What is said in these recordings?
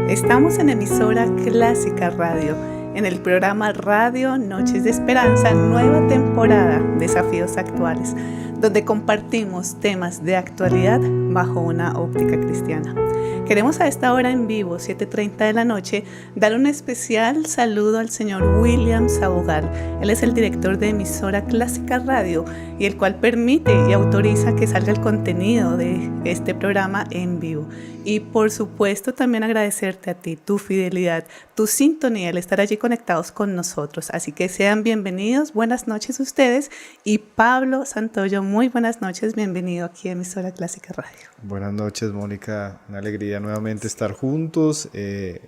Estamos en emisora Clásica Radio, en el programa Radio Noches de Esperanza, nueva temporada, Desafíos Actuales, donde compartimos temas de actualidad bajo una óptica cristiana. Queremos a esta hora en vivo, 7:30 de la noche, dar un especial saludo al señor William Sabogal. Él es el director de emisora Clásica Radio y el cual permite y autoriza que salga el contenido de este programa en vivo. Y por supuesto también agradecerte a ti, tu fidelidad, tu sintonía, el estar allí conectados con nosotros. Así que sean bienvenidos, buenas noches ustedes. Y Pablo Santoyo, muy buenas noches, bienvenido aquí a emisora Clásica Radio. Buenas noches, Mónica, una alegría nuevamente estar juntos,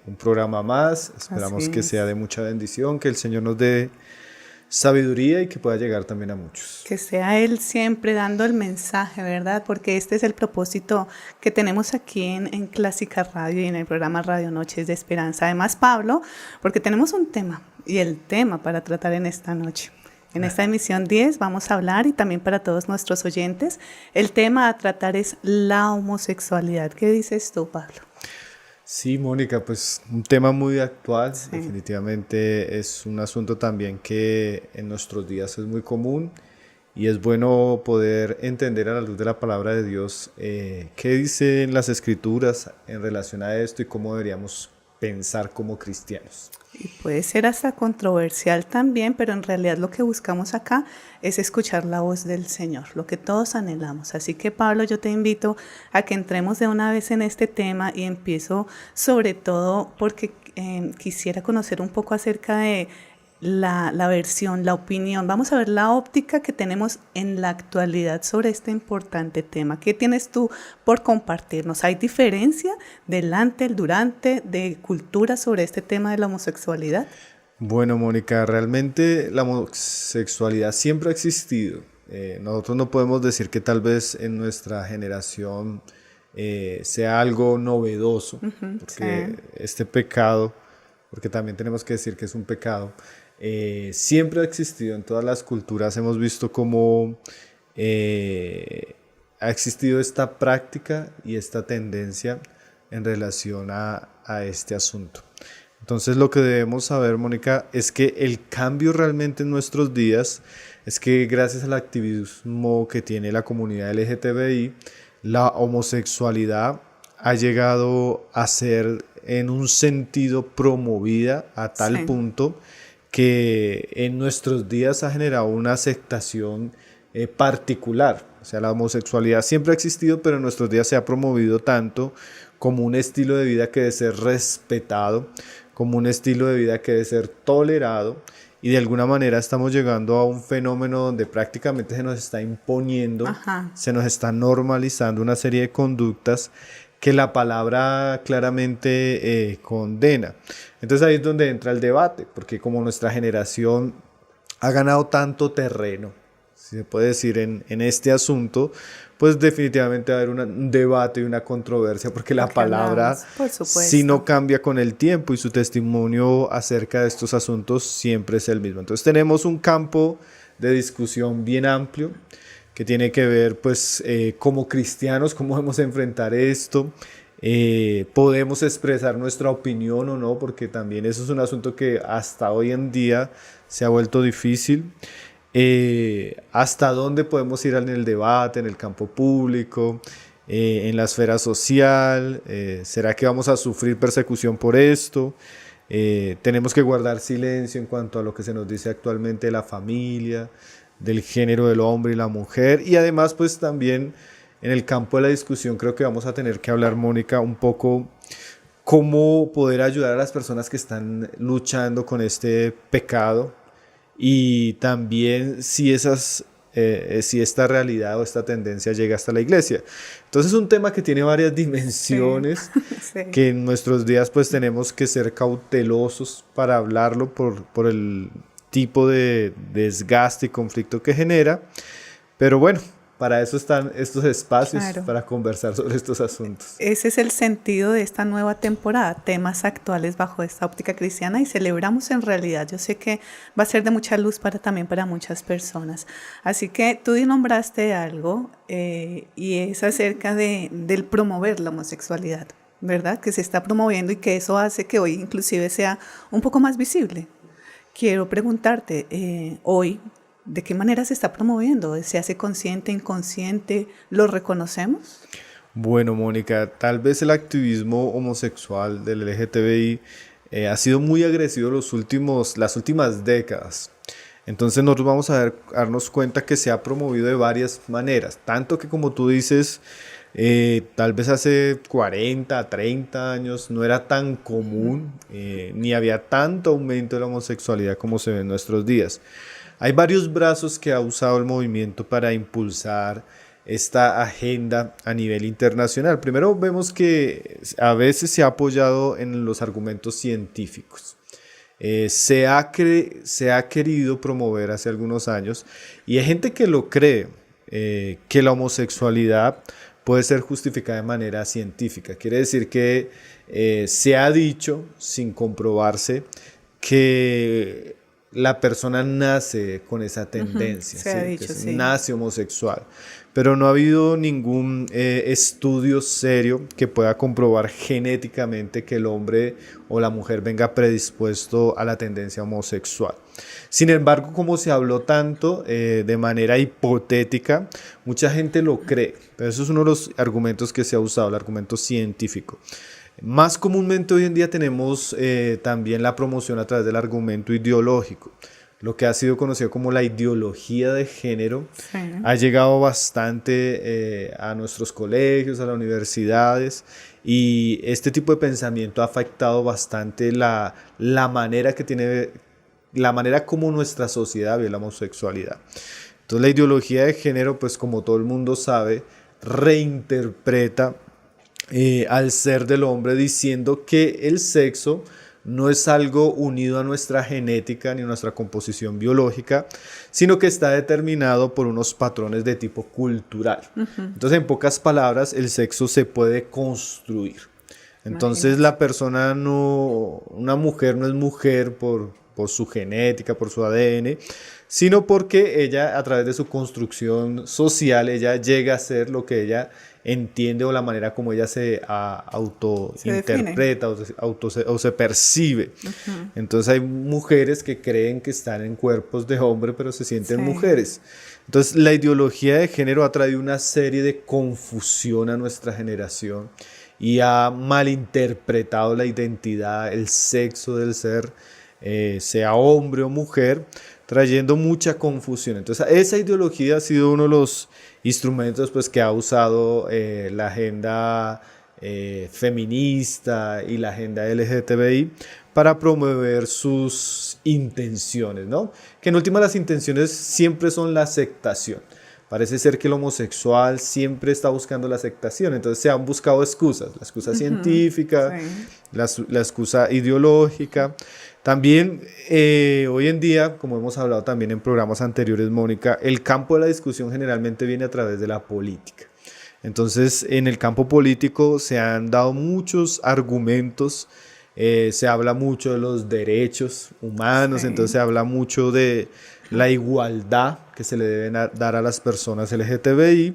un programa más, esperamos que sea de mucha bendición, que el Señor nos dé sabiduría y que pueda llegar también a muchos. Que sea Él siempre dando el mensaje, ¿verdad? Porque este es el propósito que tenemos aquí en Clásica Radio y en el programa Radio Noches de Esperanza. Además, Pablo, porque tenemos un tema y el tema para tratar en esta noche. En esta emisión 10 vamos a hablar, y también para todos nuestros oyentes, el tema a tratar es la homosexualidad. ¿Qué dices tú, Pablo? Sí, Mónica, pues un tema muy actual, sí. Definitivamente es un asunto también que en nuestros días es muy común y es bueno poder entender a la luz de la palabra de Dios qué dicen las Escrituras en relación a esto y cómo deberíamos pensar como cristianos. Y puede ser hasta controversial también, pero en realidad lo que buscamos acá es escuchar la voz del Señor, lo que todos anhelamos. Así que, Pablo, yo te invito a que entremos de una vez en este tema, y empiezo sobre todo porque quisiera conocer un poco acerca de la versión, la opinión. Vamos a ver la óptica que tenemos en la actualidad sobre este importante tema. ¿Qué tienes tú por compartirnos? ¿Hay diferencia del antes, el durante, de cultura sobre este tema de la homosexualidad? Bueno, Mónica, realmente la homosexualidad siempre ha existido. Nosotros no podemos decir que tal vez en nuestra generación sea algo novedoso, porque este pecado, porque también tenemos que decir que es un pecado, siempre ha existido en todas las culturas. Hemos visto cómo ha existido esta práctica y esta tendencia en relación a este asunto. Entonces lo que debemos saber, Mónica, es que el cambio realmente en nuestros días es que gracias al activismo que tiene la comunidad LGTBI, la homosexualidad ha llegado a ser en un sentido promovida a tal punto que en nuestros días ha generado una aceptación particular. O sea, la homosexualidad siempre ha existido, pero en nuestros días se ha promovido tanto como un estilo de vida que debe ser respetado, como un estilo de vida que debe ser tolerado, y de alguna manera estamos llegando a un fenómeno donde prácticamente se nos está imponiendo, se nos está normalizando una serie de conductas que la palabra claramente condena. Entonces ahí es donde entra el debate, porque como nuestra generación ha ganado tanto terreno, si se puede decir, en este asunto, pues definitivamente va a haber un debate y una controversia, porque la palabra si no cambia con el tiempo, y su testimonio acerca de estos asuntos siempre es el mismo. Entonces tenemos un campo de discusión bien amplio, que tiene que ver, pues, como cristianos, cómo debemos enfrentar esto. Podemos expresar nuestra opinión o no, porque también eso es un asunto que hasta hoy en día se ha vuelto difícil. Hasta dónde podemos ir en el debate, en el campo público, en la esfera social. ¿Será que vamos a sufrir persecución por esto? Tenemos que guardar silencio en cuanto a lo que se nos dice actualmente de la familia, del género del hombre y la mujer. Y además, pues también en el campo de la discusión creo que vamos a tener que hablar, Mónica, un poco cómo poder ayudar a las personas que están luchando con este pecado, y también si esta realidad o esta tendencia llega hasta la iglesia. Entonces es un tema que tiene varias dimensiones, que en nuestros días pues tenemos que ser cautelosos para hablarlo por el tipo de desgaste y conflicto que genera, pero bueno, para eso están estos espacios, para conversar sobre estos asuntos. Ese es el sentido de esta nueva temporada, temas actuales bajo esta óptica cristiana, y celebramos en realidad. Yo sé que va a ser de mucha luz también para muchas personas. Así que tú nombraste algo y es acerca del promover la homosexualidad. ¿verdad? Que se está promoviendo y que eso hace que hoy inclusive sea un poco más visible. Quiero preguntarte, hoy, ¿de qué manera se está promoviendo? ¿Se hace consciente, inconsciente? ¿Lo reconocemos? Bueno, Mónica, tal vez el activismo homosexual del LGTBI ha sido muy agresivo las últimas décadas. Entonces nosotros vamos a darnos cuenta que se ha promovido de varias maneras, tanto que como tú dices, tal vez hace 40, 30 años no era tan común, ni había tanto aumento de la homosexualidad como se ve en nuestros días. Hay varios brazos que ha usado el movimiento para impulsar esta agenda a nivel internacional. Primero vemos que a veces se ha apoyado en los argumentos científicos. Se ha querido promover hace algunos años y hay gente que lo cree, que la homosexualidad puede ser justificada de manera científica. Quiere decir que se ha dicho, sin comprobarse, que la persona nace con esa tendencia, se ha dicho, sí. Nace homosexual, pero no ha habido ningún estudio serio que pueda comprobar genéticamente que el hombre o la mujer venga predispuesto a la tendencia homosexual. Sin embargo, como se habló tanto de manera hipotética, mucha gente lo cree, pero eso es uno de los argumentos que se ha usado, el argumento científico. Más comúnmente hoy en día tenemos también la promoción a través del argumento ideológico. Lo que ha sido conocido como la ideología de género ha llegado bastante a nuestros colegios, a las universidades, y este tipo de pensamiento ha afectado bastante la manera como nuestra sociedad ve la homosexualidad. Entonces la ideología de género, pues como todo el mundo sabe, reinterpreta al ser del hombre diciendo que el sexo no es algo unido a nuestra genética ni a nuestra composición biológica, sino que está determinado por unos patrones de tipo cultural. Entonces, en pocas palabras, el sexo se puede construir. Entonces, una mujer no es mujer por su genética, por su ADN, sino porque ella, a través de su construcción social, ella llega a ser lo que ella entiende o la manera como ella se autointerpreta o se percibe. Entonces hay mujeres que creen que están en cuerpos de hombre pero se sienten mujeres. Entonces la ideología de género ha traído una serie de confusión a nuestra generación y ha malinterpretado la identidad, el sexo del ser, sea hombre o mujer, trayendo mucha confusión. Entonces esa ideología ha sido uno de los instrumentos pues, que ha usado la agenda feminista y la agenda LGTBI para promover sus intenciones, ¿no? Que en última las intenciones siempre son la aceptación. Parece ser que el homosexual siempre está buscando la aceptación, entonces se han buscado excusas, la excusa científica, la excusa ideológica. También hoy en día, como hemos hablado también en programas anteriores, Mónica, el campo de la discusión generalmente viene a través de la política. Entonces, en el campo político se han dado muchos argumentos, se habla mucho de los derechos humanos, entonces se habla mucho de la igualdad que se le deben dar a las personas LGTBI.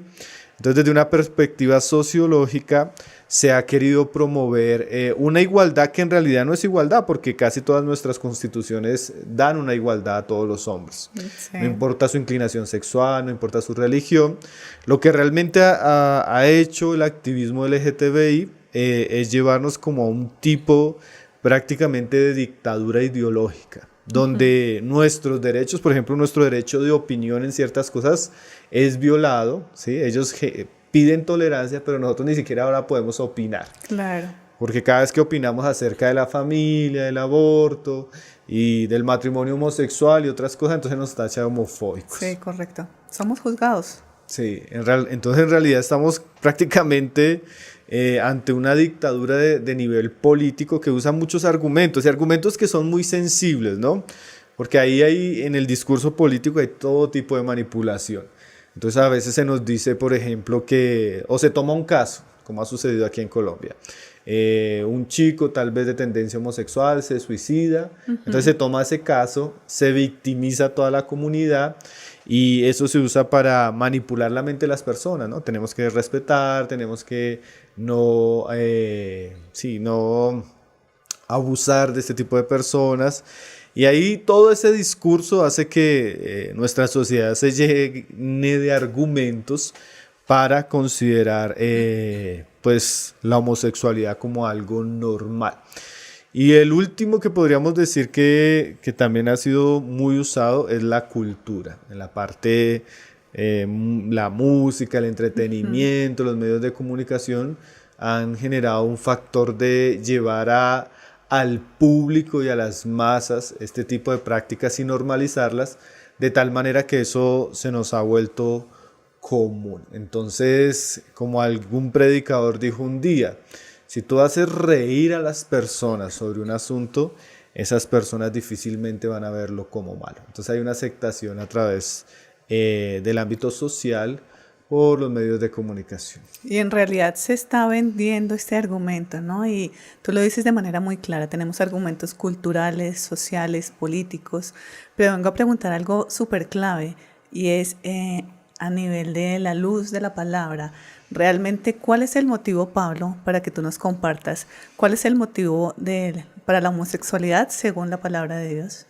Entonces, desde una perspectiva sociológica, se ha querido promover una igualdad que en realidad no es igualdad, porque casi todas nuestras constituciones dan una igualdad a todos los hombres. No importa su inclinación sexual, no importa su religión. Lo que realmente ha hecho el activismo LGTBI es llevarnos como a un tipo prácticamente de dictadura ideológica, donde nuestros derechos, por ejemplo, nuestro derecho de opinión en ciertas cosas es violado, ¿sí? Ellos piden tolerancia, pero nosotros ni siquiera ahora podemos opinar. Claro. Porque cada vez que opinamos acerca de la familia, del aborto y del matrimonio homosexual y otras cosas, entonces nos tacha homofóbicos. Sí, correcto. Somos juzgados. Sí, entonces en realidad estamos prácticamente ante una dictadura de nivel político que usa muchos argumentos, y argumentos que son muy sensibles, ¿no? Porque ahí en el discurso político hay todo tipo de manipulación. Entonces a veces se nos dice, por ejemplo, o se toma un caso, como ha sucedido aquí en Colombia. Un chico tal vez de tendencia homosexual se suicida, entonces se toma ese caso, se victimiza a toda la comunidad Y eso se usa para manipular la mente de las personas, ¿no? Tenemos que respetar, tenemos que no abusar de este tipo de personas. Y ahí todo ese discurso hace que nuestra sociedad se llene de argumentos para considerar pues la homosexualidad como algo normal. Y el último que podríamos decir que también ha sido muy usado es la cultura, en la parte, la música, el entretenimiento, los medios de comunicación han generado un factor de llevar al público y a las masas este tipo de prácticas y normalizarlas de tal manera que eso se nos ha vuelto común. Entonces, como algún predicador dijo un día, si tú haces reír a las personas sobre un asunto, esas personas difícilmente van a verlo como malo. Entonces hay una aceptación a través del ámbito social por los medios de comunicación. Y en realidad se está vendiendo este argumento, ¿no? Y tú lo dices de manera muy clara, tenemos argumentos culturales, sociales, políticos, pero vengo a preguntar algo súper clave y es a nivel de la luz de la palabra, realmente, ¿cuál es el motivo, Pablo, para que tú nos compartas? ¿Cuál es el motivo para la homosexualidad según la palabra de Dios?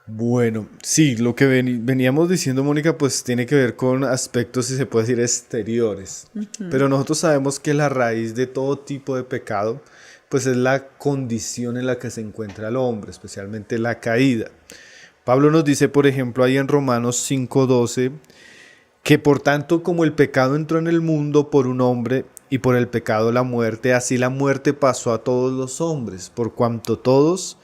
Bueno, sí, lo que veníamos diciendo, Mónica, pues tiene que ver con aspectos, si se puede decir, exteriores. Pero nosotros sabemos que la raíz de todo tipo de pecado, pues es la condición en la que se encuentra el hombre, especialmente la caída. Pablo nos dice, por ejemplo, ahí en Romanos 5:12, que por tanto como el pecado entró en el mundo por un hombre y por el pecado la muerte, así la muerte pasó a todos los hombres, por cuanto todos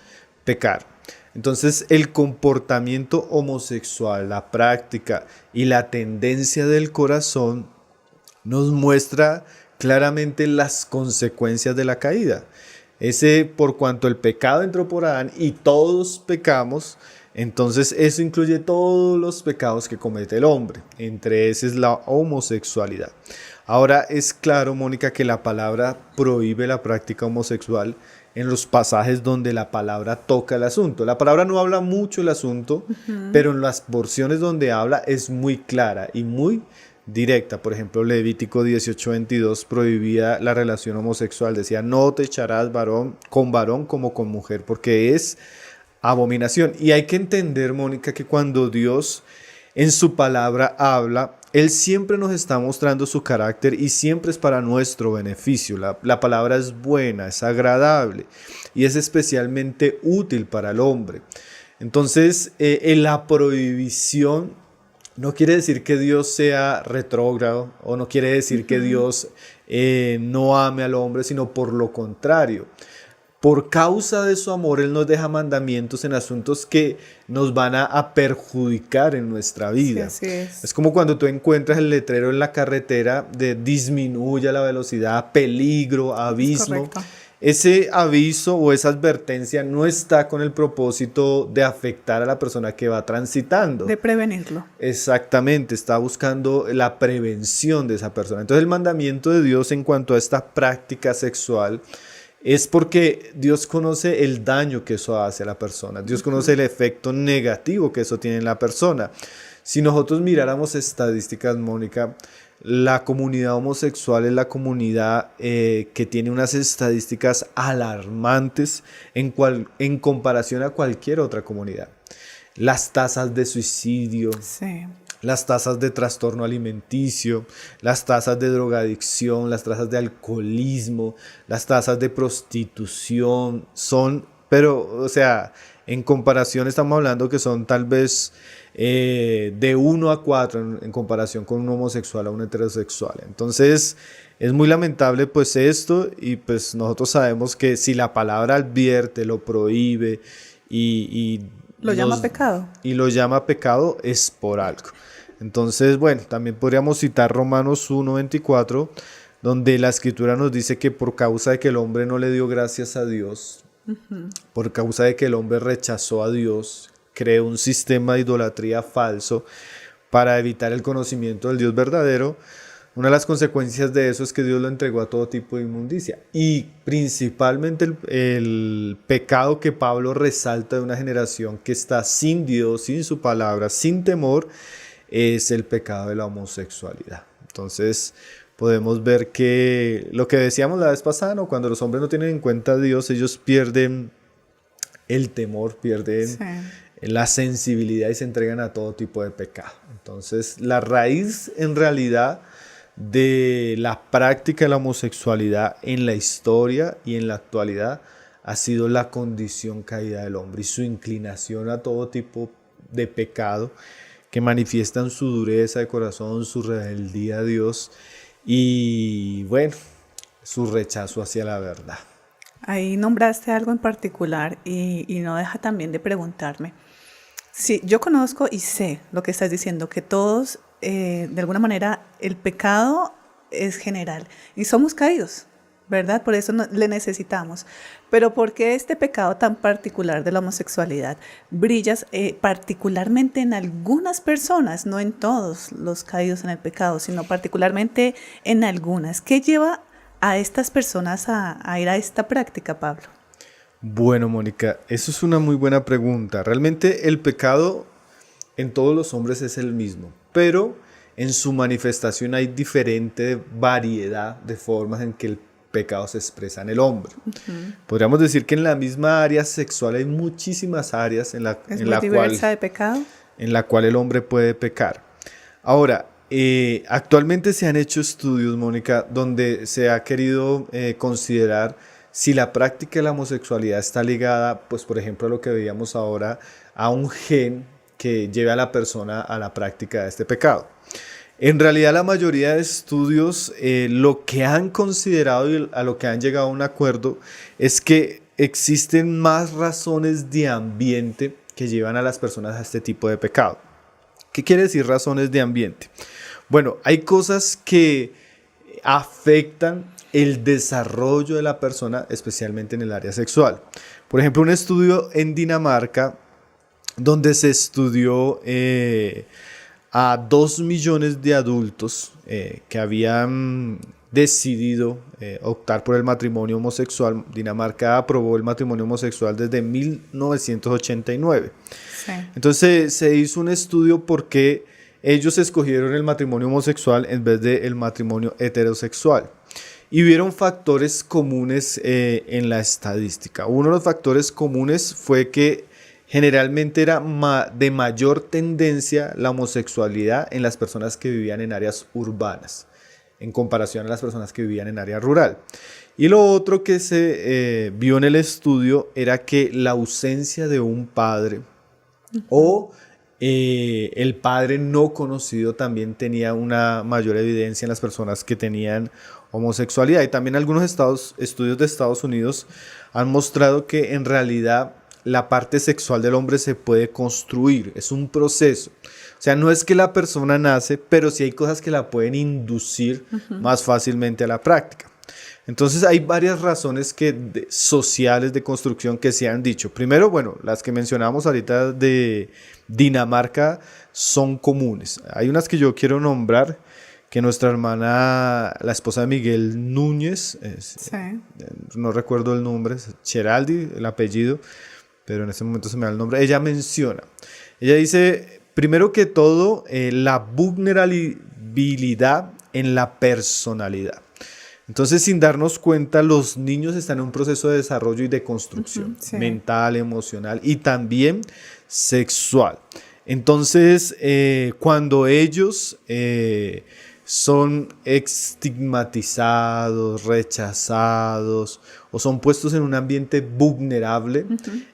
pecaron. Entonces el comportamiento homosexual, la práctica y la tendencia del corazón nos muestra claramente las consecuencias de la caída. Por cuanto el pecado entró por Adán y todos pecamos, entonces eso incluye todos los pecados que comete el hombre, entre esos es la homosexualidad. Ahora es claro, Mónica, que la palabra prohíbe la práctica homosexual en los pasajes donde la palabra toca el asunto. La palabra no habla mucho del asunto, pero en las porciones donde habla es muy clara y muy directa. Por ejemplo, Levítico 18:22 prohibía la relación homosexual. Decía, no te echarás varón como con mujer, porque es abominación. Y hay que entender, Mónica, que cuando Dios en su palabra habla, Él siempre nos está mostrando su carácter y siempre es para nuestro beneficio. La palabra es buena, es agradable y es especialmente útil para el hombre. Entonces, la prohibición no quiere decir que Dios sea retrógrado o no quiere decir que Dios no ame al hombre, sino por lo contrario. Por causa de su amor, Él nos deja mandamientos en asuntos que nos van a perjudicar en nuestra vida. Sí, así es. Es como cuando tú encuentras el letrero en la carretera de disminuya la velocidad, peligro, abismo. Ese aviso o esa advertencia no está con el propósito de afectar a la persona que va transitando. De prevenirlo. Exactamente, está buscando la prevención de esa persona. Entonces el mandamiento de Dios en cuanto a esta práctica sexual es porque Dios conoce el daño que eso hace a la persona. Dios conoce el efecto negativo que eso tiene en la persona. Si nosotros miráramos estadísticas, Mónica, la comunidad homosexual es la comunidad que tiene unas estadísticas alarmantes en comparación a cualquier otra comunidad. Las tasas de suicidio, sí, las tasas de trastorno alimenticio, las tasas de drogadicción, las tasas de alcoholismo, las tasas de prostitución en comparación estamos hablando que son tal vez de 1 a 4 en comparación con un homosexual a un heterosexual. Entonces es muy lamentable pues esto y pues nosotros sabemos que si la palabra advierte, lo prohíbe lo llama pecado. Y lo llama pecado es por algo. Entonces, bueno, también podríamos citar Romanos 1:24, donde la Escritura nos dice que por causa de que el hombre no le dio gracias a Dios, por causa de que el hombre rechazó a Dios, creó un sistema de idolatría falso para evitar el conocimiento del Dios verdadero. Una de las consecuencias de eso es que Dios lo entregó a todo tipo de inmundicia. Y principalmente el pecado que Pablo resalta de una generación que está sin Dios, sin su palabra, sin temor, es el pecado de la homosexualidad. Entonces podemos ver que lo que decíamos la vez pasada, ¿no? Cuando los hombres no tienen en cuenta a Dios, ellos pierden el temor, pierden la sensibilidad y se entregan a todo tipo de pecado. Entonces la raíz en realidad de la práctica de la homosexualidad en la historia y en la actualidad ha sido la condición caída del hombre y su inclinación a todo tipo de pecado que manifiestan su dureza de corazón, su rebeldía a Dios y bueno, su rechazo hacia la verdad. Ahí nombraste algo en particular y no deja también de preguntarme. Sí, yo conozco y sé lo que estás diciendo, que todos, de alguna manera, el pecado es general y somos caídos, ¿verdad? Por eso le necesitamos. Pero ¿por qué este pecado tan particular de la homosexualidad brilla particularmente en algunas personas, no en todos los caídos en el pecado, sino particularmente en algunas? ¿Qué lleva a estas personas a ir a esta práctica, Pablo? Bueno, Mónica, eso es una muy buena pregunta. Realmente el pecado en todos los hombres es el mismo, pero en su manifestación hay diferente variedad de formas en que el pecado se expresa en el hombre. Podríamos decir que en la misma área sexual hay muchísimas áreas en la cual el hombre puede pecar. Ahora, actualmente se han hecho estudios, Mónica, donde se ha querido considerar si la práctica de la homosexualidad está ligada, pues por ejemplo a lo que veíamos ahora, a un gen que lleve a la persona a la práctica de este pecado. En realidad la mayoría de estudios lo que han considerado y a lo que han llegado a un acuerdo es que existen más razones de ambiente que llevan a las personas a este tipo de pecado. ¿Qué quiere decir razones de ambiente? Bueno, hay cosas que afectan el desarrollo de la persona, especialmente en el área sexual. Por ejemplo, un estudio en Dinamarca donde se estudió a 2 millones de adultos que habían decidido optar por el matrimonio homosexual. Dinamarca aprobó el matrimonio homosexual desde 1989. Sí. Entonces se hizo un estudio porque ellos escogieron el matrimonio homosexual en vez del matrimonio heterosexual. Y vieron factores comunes en la estadística. Uno de los factores comunes fue que generalmente era de mayor tendencia la homosexualidad en las personas que vivían en áreas urbanas, en comparación a las personas que vivían en área rural. Y lo otro que se vio en el estudio era que la ausencia de un padre o el padre no conocido también tenía una mayor evidencia en las personas que tenían homosexualidad. Y también algunos estudios de Estados Unidos han mostrado que en realidad la parte sexual del hombre se puede construir, es un proceso. O sea, no es que la persona nace, pero sí hay cosas que la pueden inducir más fácilmente a la práctica. Entonces hay varias razones sociales de construcción que se han dicho. Primero, bueno, las que mencionamos ahorita de Dinamarca son comunes. Hay unas que yo quiero nombrar, que nuestra hermana, la esposa de Miguel Núñez, no recuerdo el nombre, Cheraldi, el apellido, pero en este momento se me da el nombre, ella menciona, ella dice, primero que todo, la vulnerabilidad en la personalidad. Entonces, sin darnos cuenta, los niños están en un proceso de desarrollo y de construcción mental, emocional y también sexual. Entonces, cuando ellos son estigmatizados, rechazados o son puestos en un ambiente vulnerable,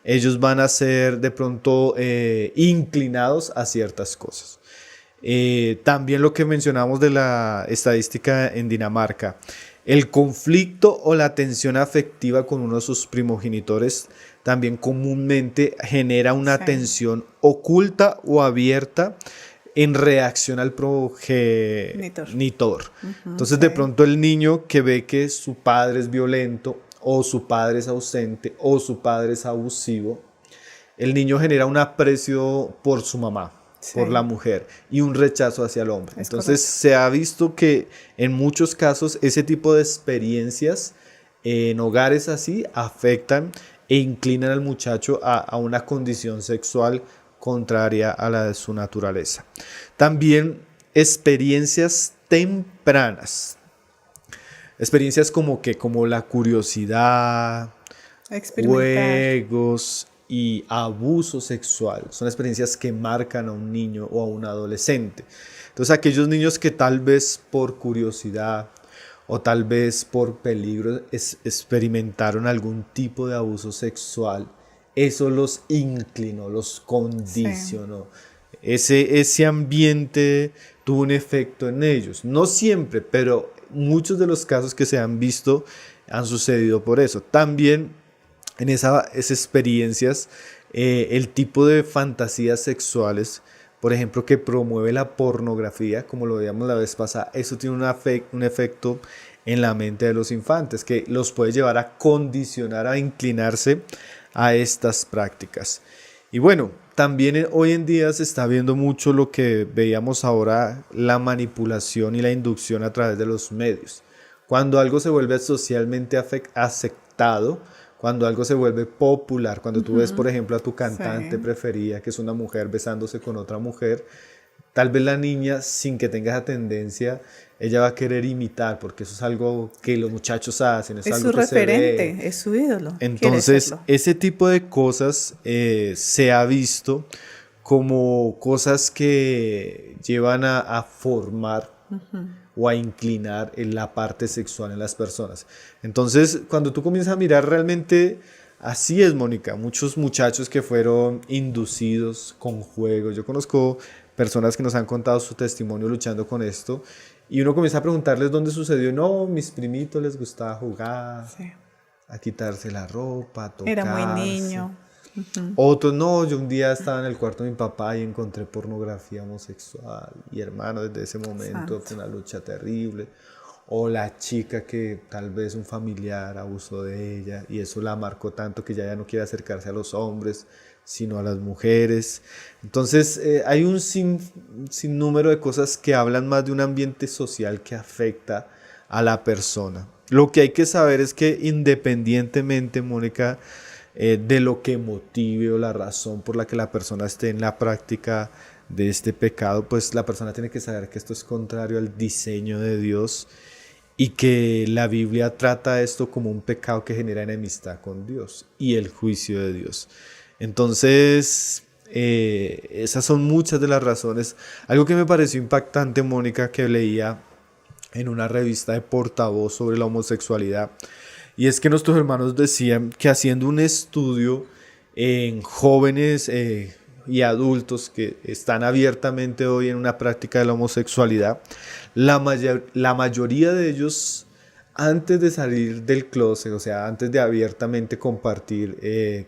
ellos van a ser de pronto inclinados a ciertas cosas. También lo que mencionamos de la estadística en Dinamarca, el conflicto o la tensión afectiva con uno de sus primogenitores también comúnmente genera una tensión oculta o abierta en reacción al progenitor. Entonces de pronto el niño que ve que su padre es violento o su padre es ausente o su padre es abusivo, el niño genera un aprecio por su mamá, por la mujer y un rechazo hacia el hombre. Entonces se ha visto que en muchos casos ese tipo de experiencias en hogares así afectan e inclinan al muchacho a una condición sexual contraria a la de su naturaleza. También experiencias tempranas. Experiencias como la curiosidad, juegos y abuso sexual. Son experiencias que marcan a un niño o a un adolescente. Entonces, aquellos niños que tal vez por curiosidad o tal vez por peligro experimentaron algún tipo de abuso sexual, eso los inclinó, los condicionó. Sí. Ese ambiente tuvo un efecto en ellos. No siempre, pero muchos de los casos que se han visto han sucedido por eso. También en esas experiencias, el tipo de fantasías sexuales, por ejemplo, que promueve la pornografía, como lo veíamos la vez pasada, eso tiene un efecto en la mente de los infantes que los puede llevar a condicionar, a inclinarse a estas prácticas. Y bueno, también hoy en día se está viendo mucho lo que veíamos ahora, la manipulación y la inducción a través de los medios. Cuando algo se vuelve socialmente aceptado, cuando algo se vuelve popular, cuando tú ves, por ejemplo, a tu cantante preferida, que es una mujer besándose con otra mujer, tal vez la niña, sin que tenga esa tendencia, ella va a querer imitar, porque eso es algo que los muchachos hacen, es algo su que referente, se ve. es su ídolo. Entonces, ese tipo de cosas se ha visto como cosas que llevan a formar o a inclinar en la parte sexual en las personas. Entonces, cuando tú comienzas a mirar realmente, así es, Mónica, muchos muchachos que fueron inducidos con juegos. Yo conozco personas que nos han contado su testimonio luchando con esto, y uno comienza a preguntarles dónde sucedió. No, mis primitos les gustaba jugar, a quitarse la ropa, a tocarse. Era muy niño. Otros, no, yo un día estaba en el cuarto de mi papá y encontré pornografía homosexual. Y hermano, desde ese momento fue una lucha terrible. O la chica que tal vez un familiar abusó de ella y eso la marcó tanto que ya no quiere acercarse a los hombres, sino a las mujeres. Entonces hay un sinnúmero de cosas que hablan más de un ambiente social que afecta a la persona. Lo que hay que saber es que independientemente, Mónica, de lo que motive o la razón por la que la persona esté en la práctica de este pecado, pues la persona tiene que saber que esto es contrario al diseño de Dios y que la Biblia trata esto como un pecado que genera enemistad con Dios y el juicio de Dios. Entonces, esas son muchas de las razones. Algo que me pareció impactante, Mónica, que leía en una revista de Portavoz sobre la homosexualidad, y es que nuestros hermanos decían que haciendo un estudio en jóvenes y adultos que están abiertamente hoy en una práctica de la homosexualidad, la mayoría de ellos, antes de salir del closet, o sea, antes de abiertamente compartir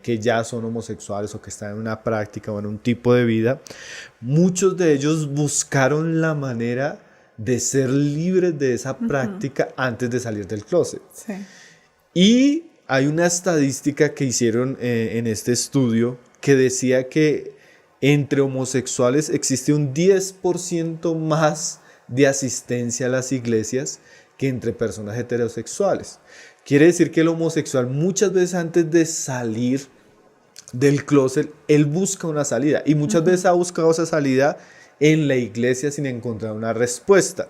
que ya son homosexuales o que están en una práctica o en un tipo de vida, muchos de ellos buscaron la manera de ser libres de esa práctica antes de salir del closet. Sí. Y hay una estadística que hicieron en este estudio que decía que entre homosexuales existe un 10% más de asistencia a las iglesias que entre personas heterosexuales. Quiere decir que el homosexual muchas veces antes de salir del closet, él busca una salida y muchas veces ha buscado esa salida en la iglesia sin encontrar una respuesta.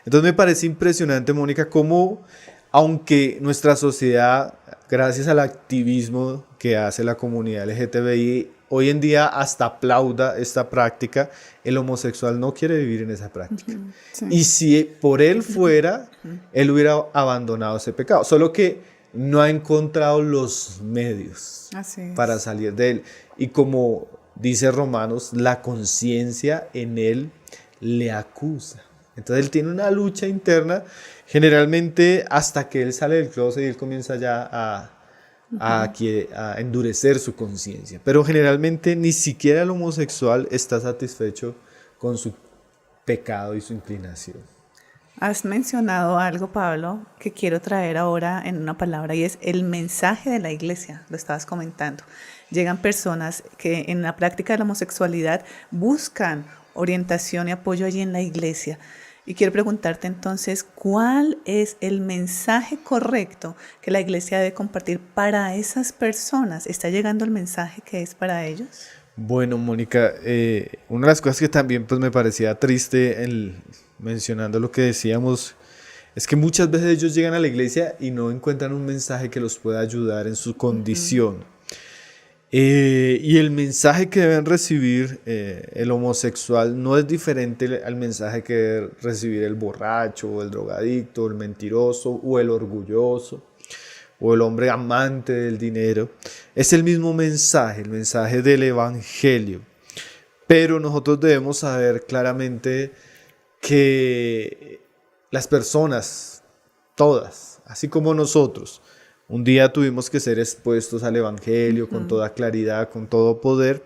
Entonces me parece impresionante, Mónica, cómo aunque nuestra sociedad, gracias al activismo que hace la comunidad LGTBI, hoy en día hasta aplauda esta práctica, el homosexual no quiere vivir en esa práctica. Sí. Y si por él fuera, él hubiera abandonado ese pecado, solo que no ha encontrado los medios para salir de él. Y como dice Romanos, la conciencia en él le acusa. Entonces él tiene una lucha interna, generalmente hasta que él sale del closet y él comienza ya a endurecer su conciencia. Pero generalmente ni siquiera el homosexual está satisfecho con su pecado y su inclinación. Has mencionado algo, Pablo, que quiero traer ahora en una palabra, y es el mensaje de la iglesia. Lo estabas comentando. Llegan personas que en la práctica de la homosexualidad buscan orientación y apoyo allí en la iglesia. Y quiero preguntarte entonces, ¿cuál es el mensaje correcto que la iglesia debe compartir para esas personas? ¿Está llegando el mensaje que es para ellos? Bueno, Mónica, una de las cosas que también pues, me parecía triste mencionando lo que decíamos es que muchas veces ellos llegan a la iglesia y no encuentran un mensaje que los pueda ayudar en su condición. Y el mensaje que deben recibir el homosexual no es diferente al mensaje que debe recibir el borracho, o el drogadicto, o el mentiroso, o el orgulloso, o el hombre amante del dinero. Es el mismo mensaje, el mensaje del evangelio. Pero nosotros debemos saber claramente que las personas, todas, así como nosotros, un día tuvimos que ser expuestos al evangelio con toda claridad, con todo poder,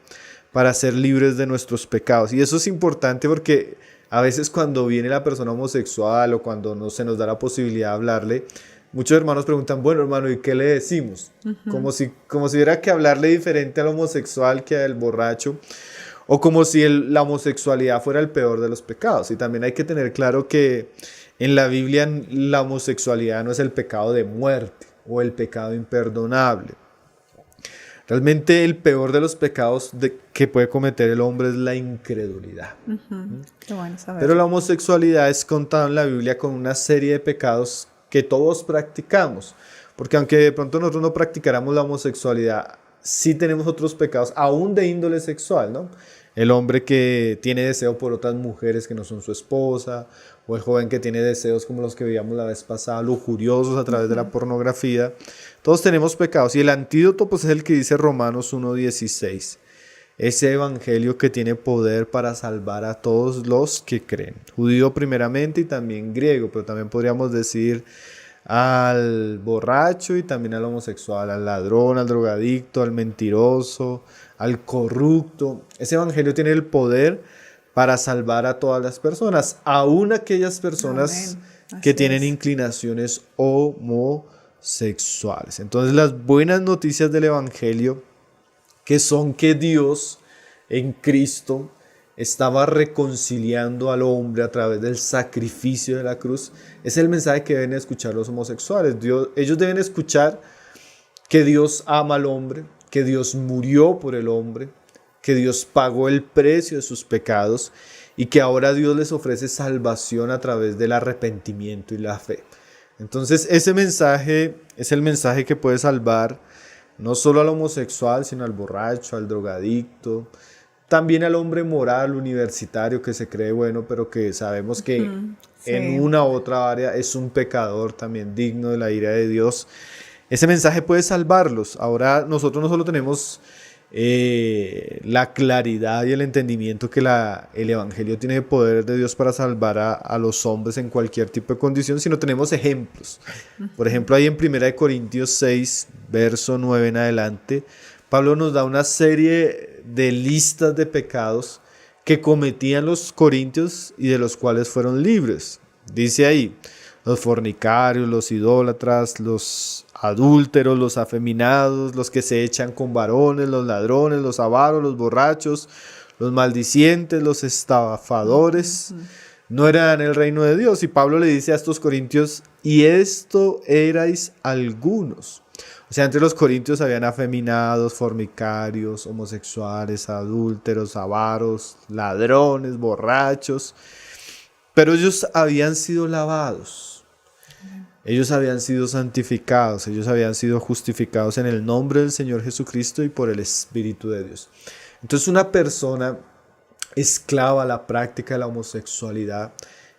para ser libres de nuestros pecados. Y eso es importante porque a veces cuando viene la persona homosexual o cuando no se nos da la posibilidad de hablarle, muchos hermanos preguntan, bueno hermano, ¿y qué le decimos? Como si hubiera que hablarle diferente al homosexual que al borracho, o como si la homosexualidad fuera el peor de los pecados. Y también hay que tener claro que en la Biblia la homosexualidad no es el pecado de muerte o el pecado imperdonable. Realmente el peor de los pecados que puede cometer el hombre es la incredulidad. Qué bueno saber. Pero la homosexualidad es contada en la Biblia con una serie de pecados que todos practicamos. Porque aunque de pronto nosotros no practicáramos la homosexualidad, sí tenemos otros pecados, aún de índole sexual, ¿no? El hombre que tiene deseo por otras mujeres que no son su esposa, o el joven que tiene deseos como los que veíamos la vez pasada, lujuriosos a través de la pornografía. Todos tenemos pecados y el antídoto pues es el que dice Romanos 1:16. Ese evangelio que tiene poder para salvar a todos los que creen. Judío primeramente y también griego, pero también podríamos decir al borracho y también al homosexual, al ladrón, al drogadicto, al mentiroso, al corrupto. Ese evangelio tiene el poder para salvar a todas las personas, aún aquellas personas que tienen inclinaciones homosexuales. Entonces las buenas noticias del evangelio, que son que Dios en Cristo estaba reconciliando al hombre a través del sacrificio de la cruz, es el mensaje que deben escuchar los homosexuales. Ellos deben escuchar que Dios ama al hombre, que Dios murió por el hombre, que Dios pagó el precio de sus pecados y que ahora Dios les ofrece salvación a través del arrepentimiento y la fe. Entonces ese mensaje es el mensaje que puede salvar no solo al homosexual, sino al borracho, al drogadicto, también al hombre moral, universitario, que se cree bueno, pero que sabemos que en una u otra área es un pecador también digno de la ira de Dios. Ese mensaje puede salvarlos. Ahora nosotros no solo tenemos la claridad y el entendimiento que el evangelio tiene el poder de Dios para salvar a los hombres en cualquier tipo de condición, sino tenemos ejemplos. Por ejemplo, ahí en 1 Corintios 6, verso 9 en adelante, Pablo nos da una serie de listas de pecados que cometían los corintios y de los cuales fueron libres. Dice ahí, los fornicarios, los idólatras, los adúlteros, los afeminados, los que se echan con varones, los ladrones, los avaros, los borrachos, los maldicientes, los estafadores, no eran el reino de Dios. Y Pablo le dice a estos corintios, y esto erais algunos. O sea, entre los corintios habían afeminados, fornicarios, homosexuales, adúlteros, avaros, ladrones, borrachos, pero ellos habían sido lavados. Ellos habían sido santificados, ellos habían sido justificados en el nombre del Señor Jesucristo y por el Espíritu de Dios. Entonces una persona esclava a la práctica de la homosexualidad,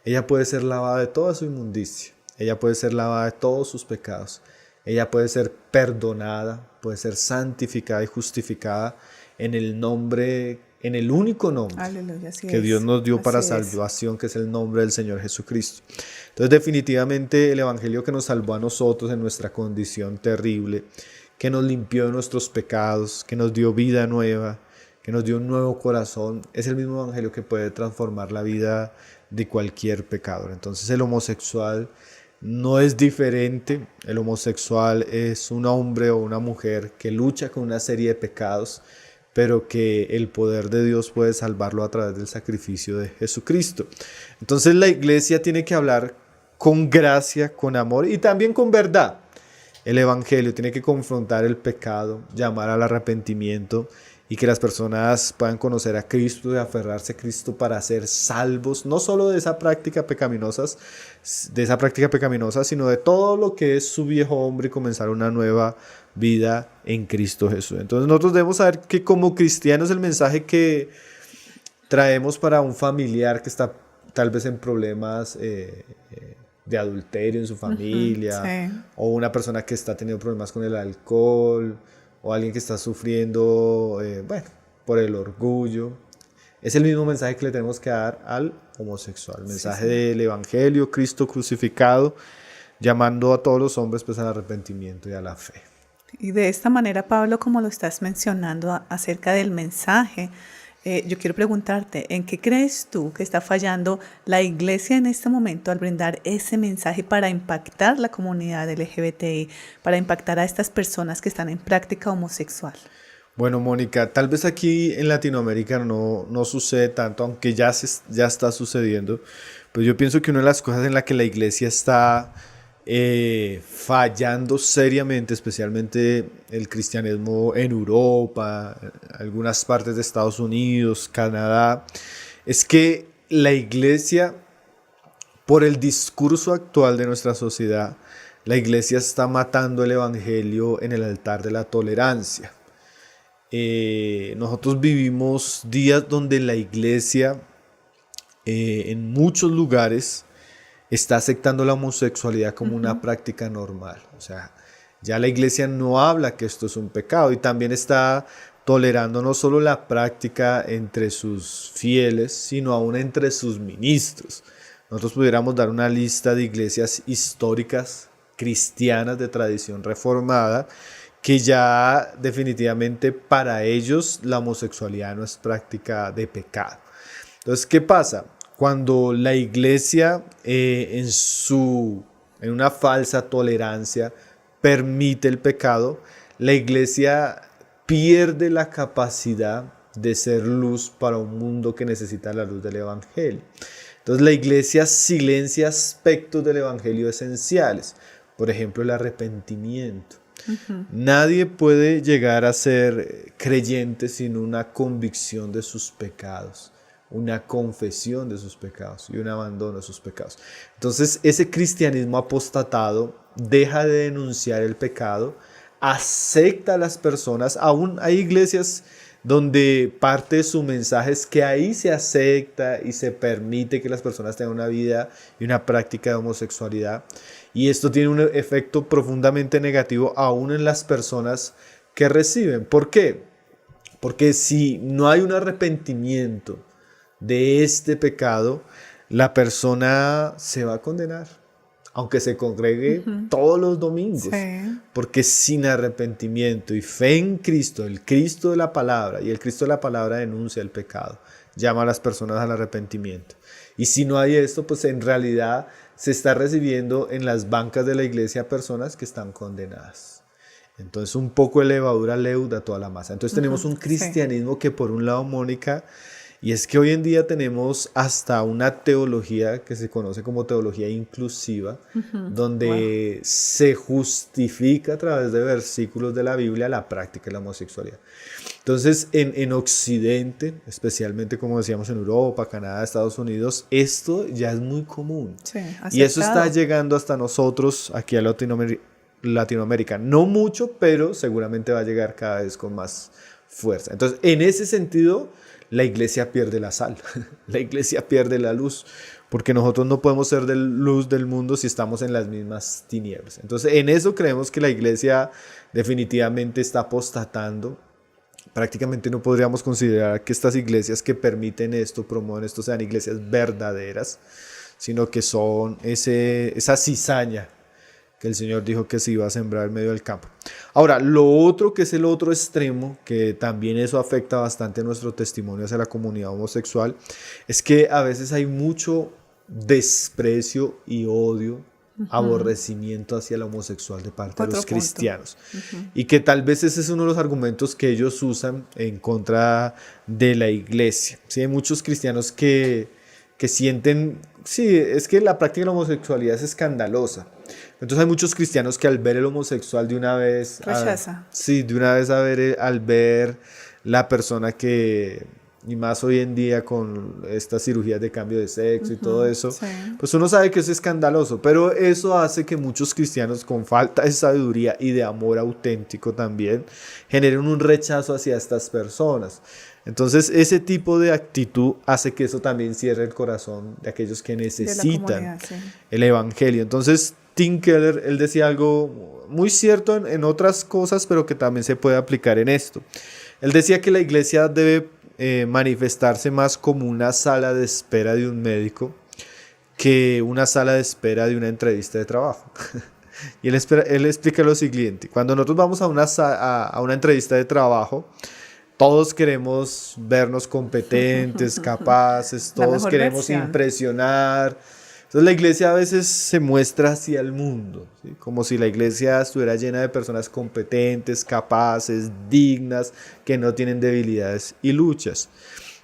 ella puede ser lavada de toda su inmundicia, ella puede ser lavada de todos sus pecados, ella puede ser perdonada, puede ser santificada y justificada en el nombre, en el único nombre que Dios nos dio para salvación, que es el nombre del Señor Jesucristo. Entonces definitivamente el evangelio que nos salvó a nosotros en nuestra condición terrible, que nos limpió de nuestros pecados, que nos dio vida nueva, que nos dio un nuevo corazón, es el mismo evangelio que puede transformar la vida de cualquier pecador. Entonces el homosexual no es diferente. El homosexual es un hombre o una mujer que lucha con una serie de pecados, pero que el poder de Dios puede salvarlo a través del sacrificio de Jesucristo. Entonces la iglesia tiene que hablar con gracia, con amor y también con verdad. El evangelio tiene que confrontar el pecado, llamar al arrepentimiento y que las personas puedan conocer a Cristo y aferrarse a Cristo para ser salvos, no solo de esa práctica pecaminosa, sino de todo lo que es su viejo hombre y comenzar una nueva vida en Cristo Jesús. Entonces nosotros debemos saber que como cristianos el mensaje que traemos para un familiar que está tal vez en problemas de adulterio en su familia, sí. o una persona que está teniendo problemas con el alcohol, o alguien que está sufriendo, por el orgullo. Es el mismo mensaje que le tenemos que dar al homosexual, el mensaje del Evangelio, Cristo crucificado, llamando a todos los hombres pues al arrepentimiento y a la fe. Y de esta manera, Pablo, como lo estás mencionando acerca del mensaje, yo quiero preguntarte, ¿en qué crees tú que está fallando la iglesia en este momento al brindar ese mensaje para impactar la comunidad LGBTI, para impactar a estas personas que están en práctica homosexual? Bueno, Mónica, tal vez aquí en Latinoamérica no sucede tanto, aunque ya está sucediendo, pero yo pienso que una de las cosas en las que la iglesia está fallando seriamente, especialmente el cristianismo en Europa, algunas partes de Estados Unidos, Canadá, es que la iglesia, por el discurso actual de nuestra sociedad, la iglesia está matando el evangelio en el altar de la tolerancia. Nosotros vivimos días donde la iglesia en muchos lugares está aceptando la homosexualidad como una práctica normal. O sea, ya la iglesia no habla que esto es un pecado y también está tolerando no solo la práctica entre sus fieles, sino aún entre sus ministros. Nosotros pudiéramos dar una lista de iglesias históricas cristianas de tradición reformada que ya definitivamente para ellos la homosexualidad no es práctica de pecado. Entonces, ¿qué pasa? Cuando la iglesia en una falsa tolerancia permite el pecado, la iglesia pierde la capacidad de ser luz para un mundo que necesita la luz del evangelio. Entonces la iglesia silencia aspectos del evangelio esenciales, por ejemplo el arrepentimiento. Nadie puede llegar a ser creyente sin una convicción de sus pecados, una confesión de sus pecados y un abandono de sus pecados. Entonces ese cristianismo apostatado deja de denunciar el pecado, acepta a las personas. Aún hay iglesias donde parte de su mensaje es que ahí se acepta y se permite que las personas tengan una vida y una práctica de homosexualidad. Y esto tiene un efecto profundamente negativo aún en las personas que reciben. ¿Por qué? Porque si no hay un arrepentimiento de este pecado, la persona se va a condenar, aunque se congregue todos los domingos, porque sin arrepentimiento y fe en Cristo, el Cristo de la palabra, y el Cristo de la palabra denuncia el pecado, llama a las personas al arrepentimiento. Y si no hay esto, pues en realidad se está recibiendo en las bancas de la iglesia personas que están condenadas. Entonces un poco de levadura leuda toda la masa. Entonces tenemos un cristianismo que por un lado, Mónica, y es que hoy en día tenemos hasta una teología que se conoce como teología inclusiva, donde se justifica a través de versículos de la Biblia la práctica de la homosexualidad. Entonces, en Occidente, especialmente como decíamos en Europa, Canadá, Estados Unidos, esto ya es muy común. Sí, y eso está llegando hasta nosotros aquí a Latinoamérica. No mucho, pero seguramente va a llegar cada vez con más fuerza. Entonces, en ese sentido, la iglesia pierde la sal, la iglesia pierde la luz, porque nosotros no podemos ser de luz del mundo si estamos en las mismas tinieblas. Entonces, en eso creemos que la iglesia definitivamente está apostatando. Prácticamente no podríamos considerar que estas iglesias que permiten esto, promueven esto, sean iglesias verdaderas, sino que son esa cizaña que el Señor dijo que se iba a sembrar en medio del campo. Ahora, lo otro que es el otro extremo, que también eso afecta bastante a nuestro testimonio hacia la comunidad homosexual, es que a veces hay mucho desprecio y odio, aborrecimiento hacia el homosexual de parte de los cristianos. Y que tal vez ese es uno de los argumentos que ellos usan en contra de la iglesia. Sí, hay muchos cristianos que sienten, sí, es que la práctica de la homosexualidad es escandalosa. Entonces hay muchos cristianos que al ver el homosexual de una vez... rechaza. Sí, de una vez al ver la persona que, y más hoy en día con estas cirugías de cambio de sexo y todo eso, sí. pues uno sabe que es escandaloso, pero eso hace que muchos cristianos con falta de sabiduría y de amor auténtico también generen un rechazo hacia estas personas. Entonces ese tipo de actitud hace que eso también cierre el corazón de aquellos que necesitan Sí. el evangelio. Entonces Tim Keller, él decía algo muy cierto en otras cosas, pero que también se puede aplicar en esto. Él decía que la iglesia debe manifestarse más como una sala de espera de un médico que una sala de espera de una entrevista de trabajo. Y él explica lo siguiente: cuando nosotros vamos a una entrevista de trabajo, todos queremos vernos competentes, capaces, todos queremos impresionar. Entonces la iglesia a veces se muestra hacia el mundo, ¿sí? Como si la iglesia estuviera llena de personas competentes, capaces, dignas, que no tienen debilidades y luchas.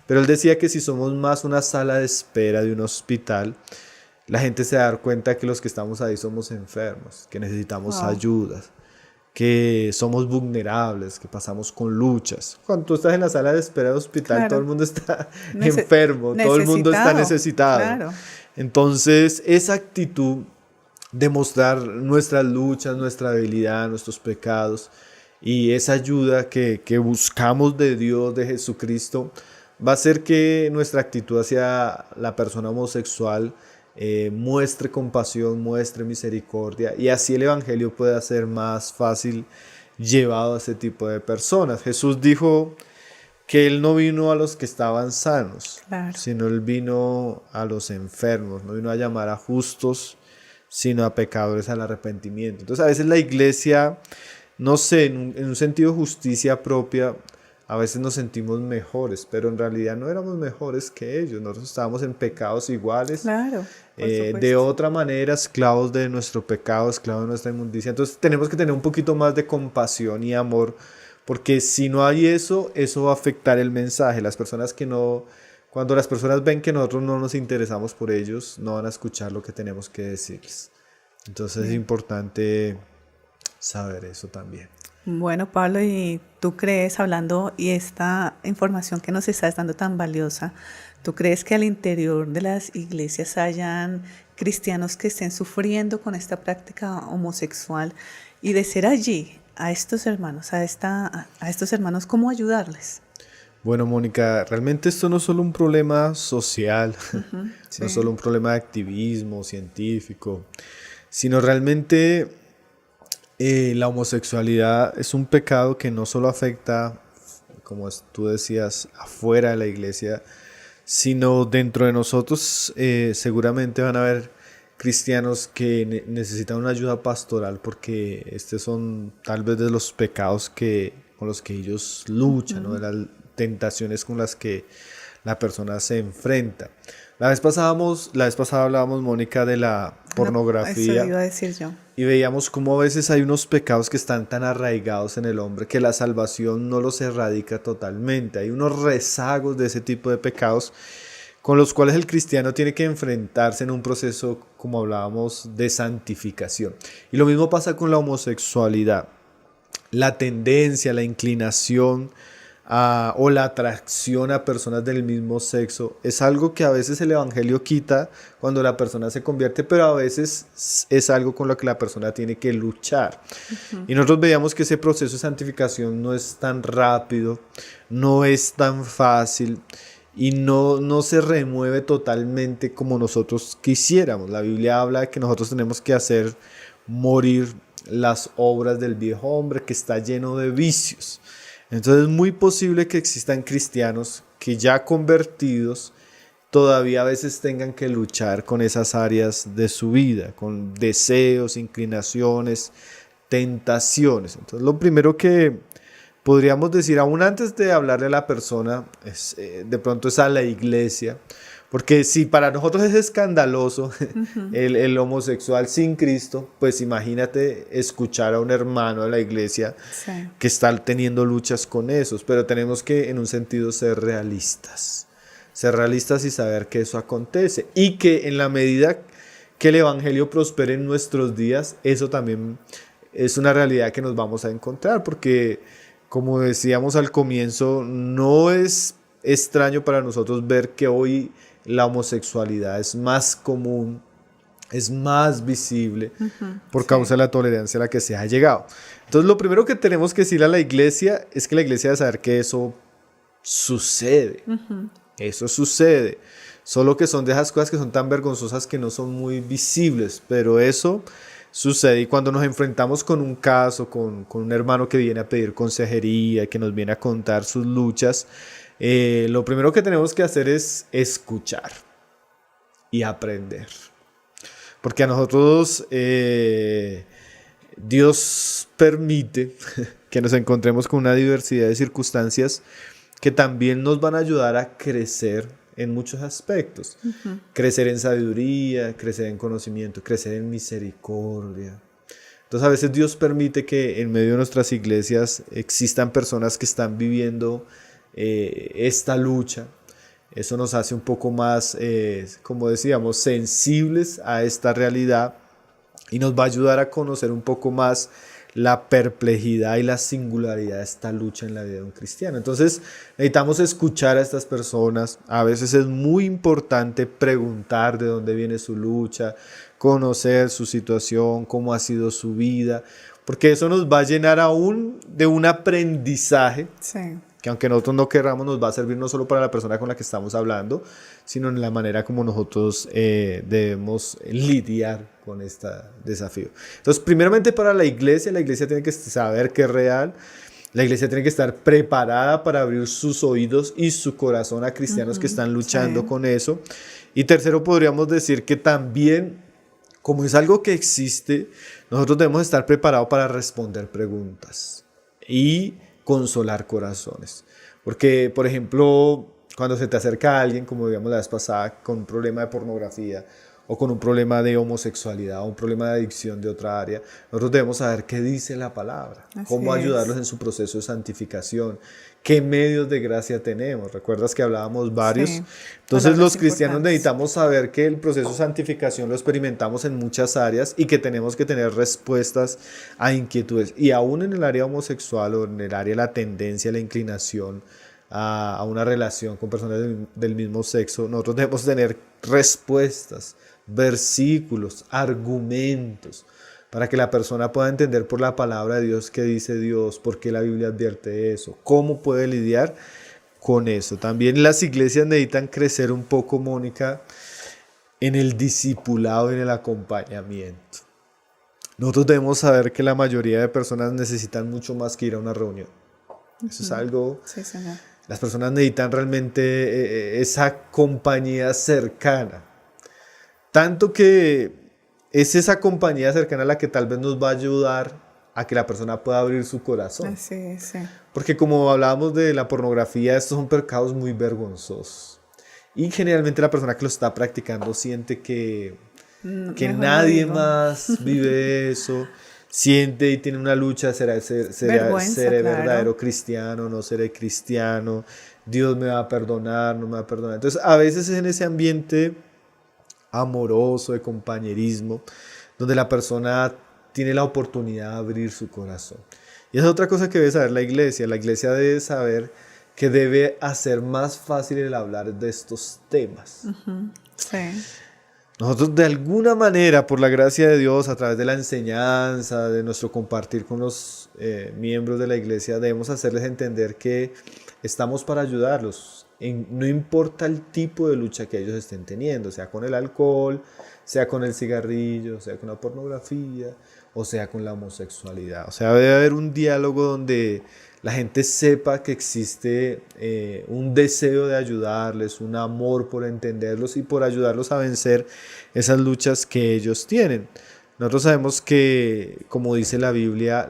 Pero él decía que si somos más una sala de espera de un hospital, la gente se va a dar cuenta que los que estamos ahí somos enfermos, que necesitamos ayuda, que somos vulnerables, que pasamos con luchas. Cuando tú estás en la sala de espera de hospital, claro, todo el mundo está enfermo, todo el mundo está necesitado. Claro. Entonces, esa actitud de mostrar nuestras luchas, nuestra debilidad, nuestros pecados y esa ayuda que buscamos de Dios, de Jesucristo, va a hacer que nuestra actitud hacia la persona homosexual muestre compasión, muestre misericordia, y así el evangelio pueda ser más fácil llevado a ese tipo de personas. Jesús dijo que Él no vino a los que estaban sanos, claro, sino Él vino a los enfermos, no vino a llamar a justos, sino a pecadores al arrepentimiento. Entonces a veces la iglesia, no sé, en un sentido de justicia propia, a veces nos sentimos mejores, pero en realidad no éramos mejores que ellos. Nosotros estábamos en pecados iguales, claro, de otra manera, esclavos de nuestro pecado, esclavos de nuestra inmundicia. Entonces tenemos que tener un poquito más de compasión y amor, porque si no hay eso, eso va a afectar el mensaje. Las personas que no, cuando las personas ven que nosotros no nos interesamos por ellos, no van a escuchar lo que tenemos que decirles. Entonces es importante saber eso también. Bueno, Pablo, ¿y tú crees, hablando y esta información que nos estás dando tan valiosa, tú crees que al interior de las iglesias hayan cristianos que estén sufriendo con esta práctica homosexual, y de ser allí a estos hermanos, a estos hermanos, cómo ayudarles? Bueno, Mónica, realmente esto no es solo un problema social, sí, no es solo un problema de activismo científico, sino realmente la homosexualidad es un pecado que no solo afecta, como tú decías, afuera de la iglesia, sino dentro de nosotros. Seguramente van a haber cristianos que necesitan una ayuda pastoral, porque estos son tal vez de los pecados con los que ellos luchan, ¿no? De las tentaciones con las que la persona se enfrenta. La vez pasada hablábamos, Mónica, de la pornografía. Eso iba a decir yo. Y veíamos cómo a veces hay unos pecados que están tan arraigados en el hombre que la salvación no los erradica totalmente. Hay unos rezagos de ese tipo de pecados con los cuales el cristiano tiene que enfrentarse en un proceso, como hablábamos, de santificación. Y lo mismo pasa con la homosexualidad. La tendencia, la inclinación o la atracción a personas del mismo sexo es algo que a veces el evangelio quita cuando la persona se convierte, pero a veces es algo con lo que la persona tiene que luchar. Y nosotros veíamos que ese proceso de santificación no es tan rápido, no es tan fácil y no se remueve totalmente como nosotros quisiéramos. La Biblia habla de que nosotros tenemos que hacer morir las obras del viejo hombre que está lleno de vicios. Entonces es muy posible que existan cristianos que ya convertidos todavía a veces tengan que luchar con esas áreas de su vida, con deseos, inclinaciones, tentaciones. Entonces lo primero que podríamos decir, aún antes de hablarle a la persona, de pronto es a la iglesia, porque si para nosotros es escandaloso el homosexual sin Cristo, pues imagínate escuchar a un hermano de la iglesia que está teniendo luchas con esos. Pero tenemos que, en un sentido, ser realistas y saber que eso acontece, y que en la medida que el evangelio prospere en nuestros días, eso también es una realidad que nos vamos a encontrar, porque como decíamos al comienzo, no es extraño para nosotros ver que hoy la homosexualidad es más común, es más visible por causa de la tolerancia a la que se ha llegado. Entonces lo primero que tenemos que decir a la iglesia es que la iglesia debe saber que eso sucede. Eso sucede. Solo que son de esas cosas que son tan vergonzosas que no son muy visibles, pero eso sucede. Y cuando nos enfrentamos con un caso, con un hermano que viene a pedir consejería, que nos viene a contar sus luchas, lo primero que tenemos que hacer es escuchar y aprender. Porque a nosotros Dios permite que nos encontremos con una diversidad de circunstancias que también nos van a ayudar a crecer en muchos aspectos. Crecer en sabiduría, crecer en conocimiento, crecer en misericordia. Entonces a veces Dios permite que en medio de nuestras iglesias existan personas que están viviendo esta lucha. Eso nos hace un poco más, como decíamos, sensibles a esta realidad y nos va a ayudar a conocer un poco más la perplejidad y la singularidad de esta lucha en la vida de un cristiano. Entonces necesitamos escuchar a estas personas. A veces es muy importante preguntar de dónde viene su lucha, conocer su situación, cómo ha sido su vida, porque eso nos va a llenar aún de un aprendizaje. Sí. Que aunque nosotros no querramos, nos va a servir no solo para la persona con la que estamos hablando, sino en la manera como nosotros debemos lidiar con este desafío. Entonces, primeramente para la iglesia tiene que saber que es real, la iglesia tiene que estar preparada para abrir sus oídos y su corazón a cristianos que están luchando con eso. Y tercero, podríamos decir que también, como es algo que existe, nosotros debemos estar preparados para responder preguntas y consolar corazones. Porque, por ejemplo, cuando se te acerca a alguien, como digamos la vez pasada, con un problema de pornografía o con un problema de homosexualidad o un problema de adicción de otra área, nosotros debemos saber qué dice la palabra, cómo ayudarlos en su proceso de santificación, qué medios de gracia tenemos. ¿Recuerdas que hablábamos varios? Sí, entonces los cristianos necesitamos saber que el proceso de santificación lo experimentamos en muchas áreas y que tenemos que tener respuestas a inquietudes. Y aún en el área homosexual o en el área de la tendencia, la inclinación a una relación con personas del mismo sexo, nosotros debemos tener respuestas, versículos, argumentos, para que la persona pueda entender por la palabra de Dios qué dice Dios, por qué la Biblia advierte eso, cómo puede lidiar con eso. También las iglesias necesitan crecer un poco, Mónica, en el discipulado y en el acompañamiento. Nosotros debemos saber que la mayoría de personas necesitan mucho más que ir a una reunión. Eso es algo... Sí, señor. Las personas necesitan realmente esa compañía cercana. Tanto que es esa compañía cercana la que tal vez nos va a ayudar a que la persona pueda abrir su corazón. Sí. Porque como hablábamos de la pornografía, estos son pecados muy vergonzosos. Y generalmente la persona que lo está practicando siente que nadie más vive eso. Siente y tiene una lucha, seré verdadero cristiano, no seré cristiano, Dios me va a perdonar, no me va a perdonar. Entonces a veces es en ese ambiente amoroso, de compañerismo, donde la persona tiene la oportunidad de abrir su corazón. Y esa es otra cosa que debe saber la iglesia debe saber que debe hacer más fácil el hablar de estos temas. Sí. Nosotros de alguna manera, por la gracia de Dios, a través de la enseñanza, de nuestro compartir con los miembros de la iglesia, debemos hacerles entender que estamos para ayudarlos. No importa el tipo de lucha que ellos estén teniendo, sea con el alcohol, sea con el cigarrillo, sea con la pornografía, o sea con la homosexualidad. O sea, debe haber un diálogo donde la gente sepa que existe un deseo de ayudarles, un amor por entenderlos y por ayudarlos a vencer esas luchas que ellos tienen. Nosotros sabemos que, como dice la Biblia,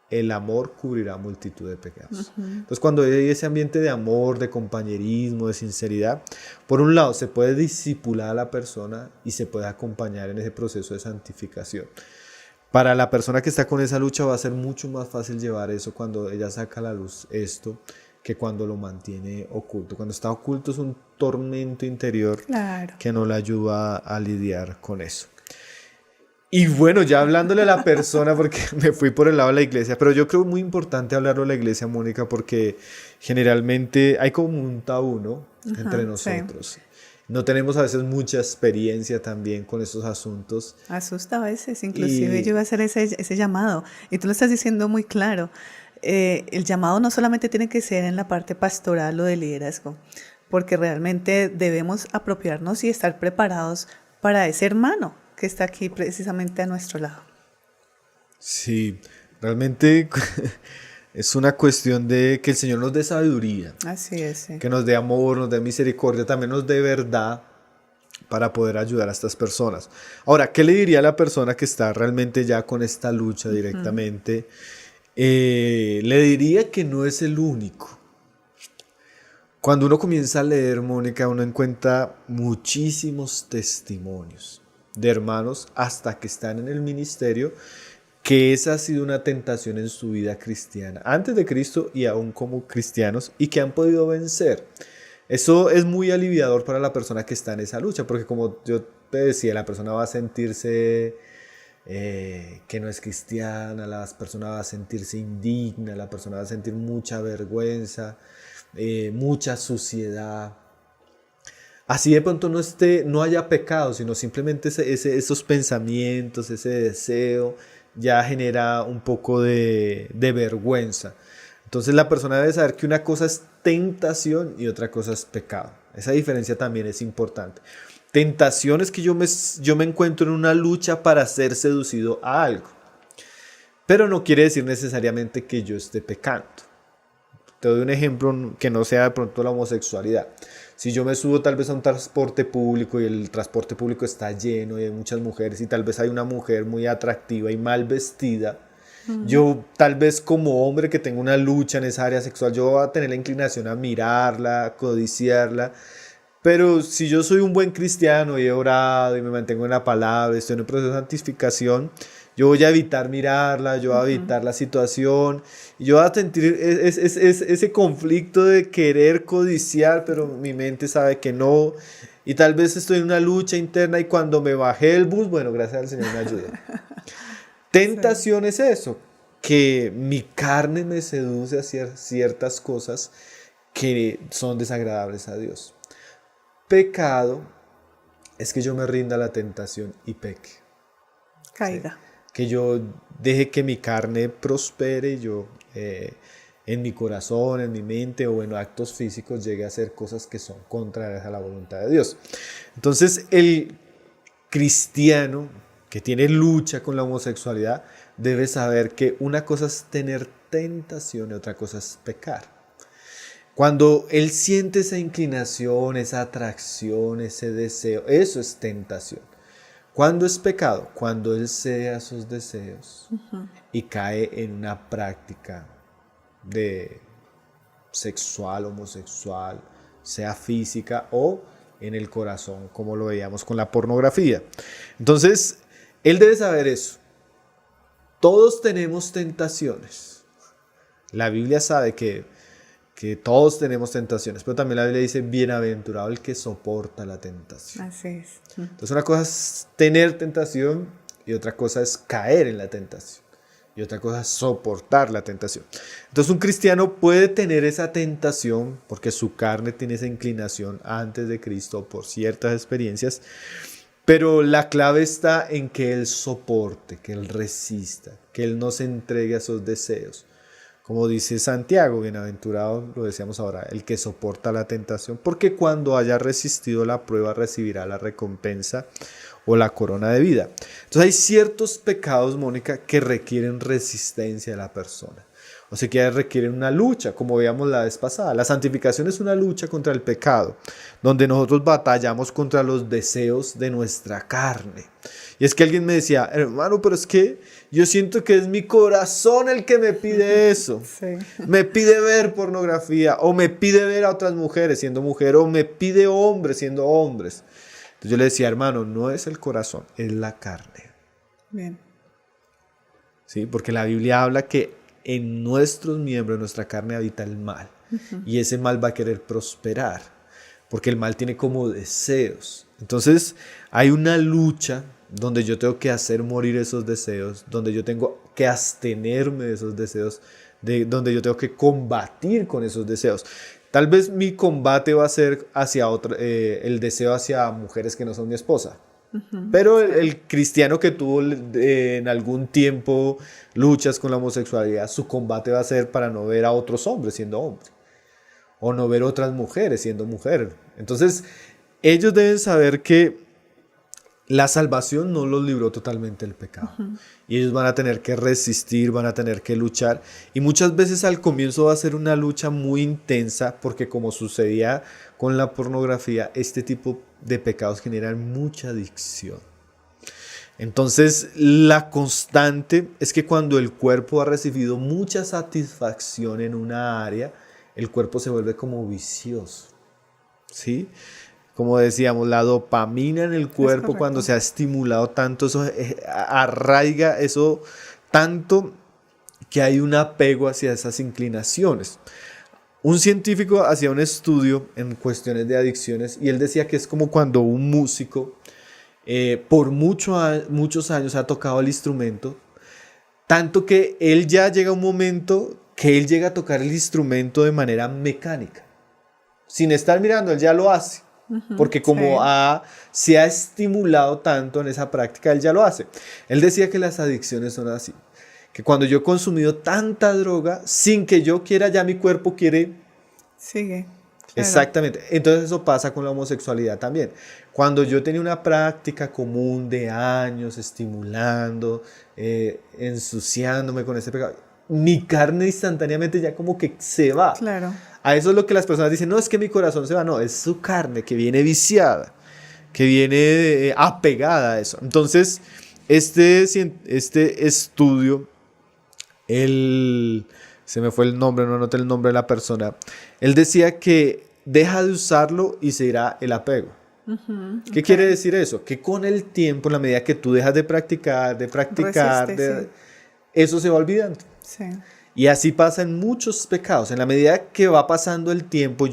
el amor cubrirá multitud de pecados. Entonces, cuando hay ese ambiente de amor, de compañerismo, de sinceridad, por un lado se puede discipular a la persona y se puede acompañar en ese proceso de santificación. Para la persona que está con esa lucha va a ser mucho más fácil llevar eso cuando ella saca a la luz esto que cuando lo mantiene oculto. Cuando está oculto es un tormento interior que no le ayuda a lidiar con eso. Y bueno, ya hablándole a la persona, porque me fui por el lado de la iglesia, pero yo creo muy importante hablarlo a la iglesia, Mónica, porque generalmente hay como un tabú, ¿no? Entre Sí. nosotros. No tenemos a veces mucha experiencia también con estos asuntos. Asusta a veces, inclusive yo Y iba a hacer ese llamado, y tú lo estás diciendo muy claro. El llamado no solamente tiene que ser en la parte pastoral o de liderazgo, porque realmente debemos apropiarnos y estar preparados para ese hermano que está aquí precisamente a nuestro lado. sí, realmente es una cuestión de que el Señor nos dé sabiduría, Así es, sí. que nos dé amor, nos dé misericordia, también nos dé verdad para poder ayudar a estas personas. Ahora, ¿qué le diría a la persona que está realmente ya con esta lucha directamente? Le diría que no es el único. Cuando uno comienza a leer, Mónica, uno encuentra muchísimos testimonios de hermanos hasta que están en el ministerio, que esa ha sido una tentación en su vida cristiana, antes de Cristo y aún como cristianos, y que han podido vencer. Eso es muy aliviador para la persona que está en esa lucha, porque como yo te decía, la persona va a sentirse que no es cristiana, la persona va a sentirse indigna, la persona va a sentir mucha vergüenza, mucha suciedad. Así de pronto no haya pecado, sino simplemente esos pensamientos, ese deseo, ya genera un poco de vergüenza. Entonces la persona debe saber que una cosa es tentación y otra cosa es pecado. Esa diferencia también es importante. Tentación es que yo me encuentro en una lucha para ser seducido a algo, pero no quiere decir necesariamente que yo esté pecando. Te doy un ejemplo que no sea de pronto la homosexualidad. Si yo me subo tal vez a un transporte público y el transporte público está lleno y hay muchas mujeres y tal vez hay una mujer muy atractiva y mal vestida, yo tal vez como hombre que tengo una lucha en esa área sexual, yo voy a tener la inclinación a mirarla, a codiciarla. Pero si yo soy un buen cristiano y he orado y me mantengo en la palabra, estoy en un proceso de santificación, yo voy a evitar mirarla, yo voy a evitar la situación, y yo voy a sentir ese conflicto de querer codiciar, pero mi mente sabe que no, y tal vez estoy en una lucha interna y cuando me bajé del bus, bueno, gracias al Señor me ayuda. Tentación es eso, que mi carne me seduce a ciertas cosas que son desagradables a Dios. Pecado es que yo me rinda a la tentación y peque. Caiga. ¿Sí? Que yo deje que mi carne prospere y yo en mi corazón, en mi mente o en actos físicos llegue a hacer cosas que son contrarias a la voluntad de Dios. Entonces el cristiano que tiene lucha con la homosexualidad debe saber que una cosa es tener tentación y otra cosa es pecar. Cuando él siente esa inclinación, esa atracción, ese deseo, eso es tentación. ¿Cuándo es pecado? Cuando él cede a sus deseos y cae en una práctica de sexual, homosexual, sea física o en el corazón, como lo veíamos con la pornografía. Entonces, él debe saber eso. Todos tenemos tentaciones. La Biblia sabe que todos tenemos tentaciones, pero también la Biblia dice, bienaventurado el que soporta la tentación. Así es. Entonces una cosa es tener tentación y otra cosa es caer en la tentación. Y otra cosa es soportar la tentación. Entonces un cristiano puede tener esa tentación porque su carne tiene esa inclinación antes de Cristo por ciertas experiencias, pero la clave está en que él soporte, que él resista, que él no se entregue a esos deseos. Como dice Santiago, bienaventurado, lo decíamos ahora, el que soporta la tentación, porque cuando haya resistido la prueba recibirá la recompensa o la corona de vida. Entonces hay ciertos pecados, Mónica, que requieren resistencia de la persona. O sea, que requieren una lucha, como veíamos la vez pasada. La santificación es una lucha contra el pecado, donde nosotros batallamos contra los deseos de nuestra carne. Y es que alguien me decía, hermano, pero es que yo siento que es mi corazón el que me pide eso. Sí. Me pide ver pornografía, o me pide ver a otras mujeres siendo mujer, o me pide hombres siendo hombres. Entonces yo le decía, hermano, no es el corazón, es la carne. Bien. ¿Sí? Porque la Biblia habla que en nuestros miembros, en nuestra carne habita el mal. Y ese mal va a querer prosperar, porque el mal tiene como deseos. Entonces hay una lucha donde yo tengo que hacer morir esos deseos, donde yo tengo que abstenerme de esos deseos, donde yo tengo que combatir con esos deseos. Tal vez mi combate va a ser hacia el deseo hacia mujeres que no son mi esposa. Pero el cristiano que tuvo en algún tiempo luchas con la homosexualidad, su combate va a ser para no ver a otros hombres siendo hombres, o no ver otras mujeres siendo mujeres. Entonces, ellos deben saber que la salvación no los libró totalmente del pecado. Y ellos van a tener que resistir, van a tener que luchar. Y muchas veces al comienzo va a ser una lucha muy intensa, porque como sucedía con la pornografía, este tipo de pecados generan mucha adicción. Entonces, la constante es que cuando el cuerpo ha recibido mucha satisfacción en una área, el cuerpo se vuelve como vicioso, ¿sí? Como decíamos, la dopamina en el cuerpo cuando se ha estimulado tanto, eso arraiga eso tanto que hay un apego hacia esas inclinaciones. Un científico hacía un estudio en cuestiones de adicciones y él decía que es como cuando un músico por muchos años ha tocado el instrumento, tanto que él ya llega a un momento que él llega a tocar el instrumento de manera mecánica. Sin estar mirando, él ya lo hace. Porque como se ha estimulado tanto en esa práctica, él ya lo hace. Él decía que las adicciones son así. Que cuando yo he consumido tanta droga, sin que yo quiera, ya mi cuerpo quiere. Sigue. Claro. Exactamente. Entonces eso pasa con la homosexualidad también. Cuando yo tenía una práctica común de años, estimulando, ensuciándome con ese pecado, mi carne instantáneamente ya como que se va. Claro. A eso es lo que las personas dicen, no, es que mi corazón se va. No, es su carne que viene viciada, que viene apegada a eso. Entonces, este estudio, se me fue el nombre, no anoté el nombre de la persona. Él decía que deja de usarlo y se irá el apego. ¿Qué quiere decir eso? Que con el tiempo, en la medida que tú dejas de practicar, eso se va olvidando. Sí. Y así pasa en muchos pecados. En la medida que va pasando el tiempo,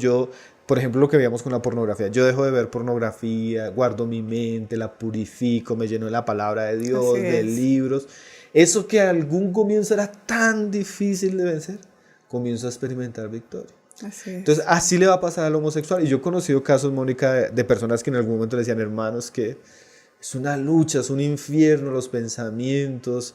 por ejemplo, lo que veíamos con la pornografía, yo dejo de ver pornografía, guardo mi mente, la purifico, me lleno de la palabra de Dios, de libros. Eso que a algún comienzo era tan difícil de vencer, comienzo a experimentar victoria. Así es. Entonces, así le va a pasar al homosexual. Y yo he conocido casos, Mónica, de personas que en algún momento le decían, hermanos, que es una lucha, es un infierno los pensamientos.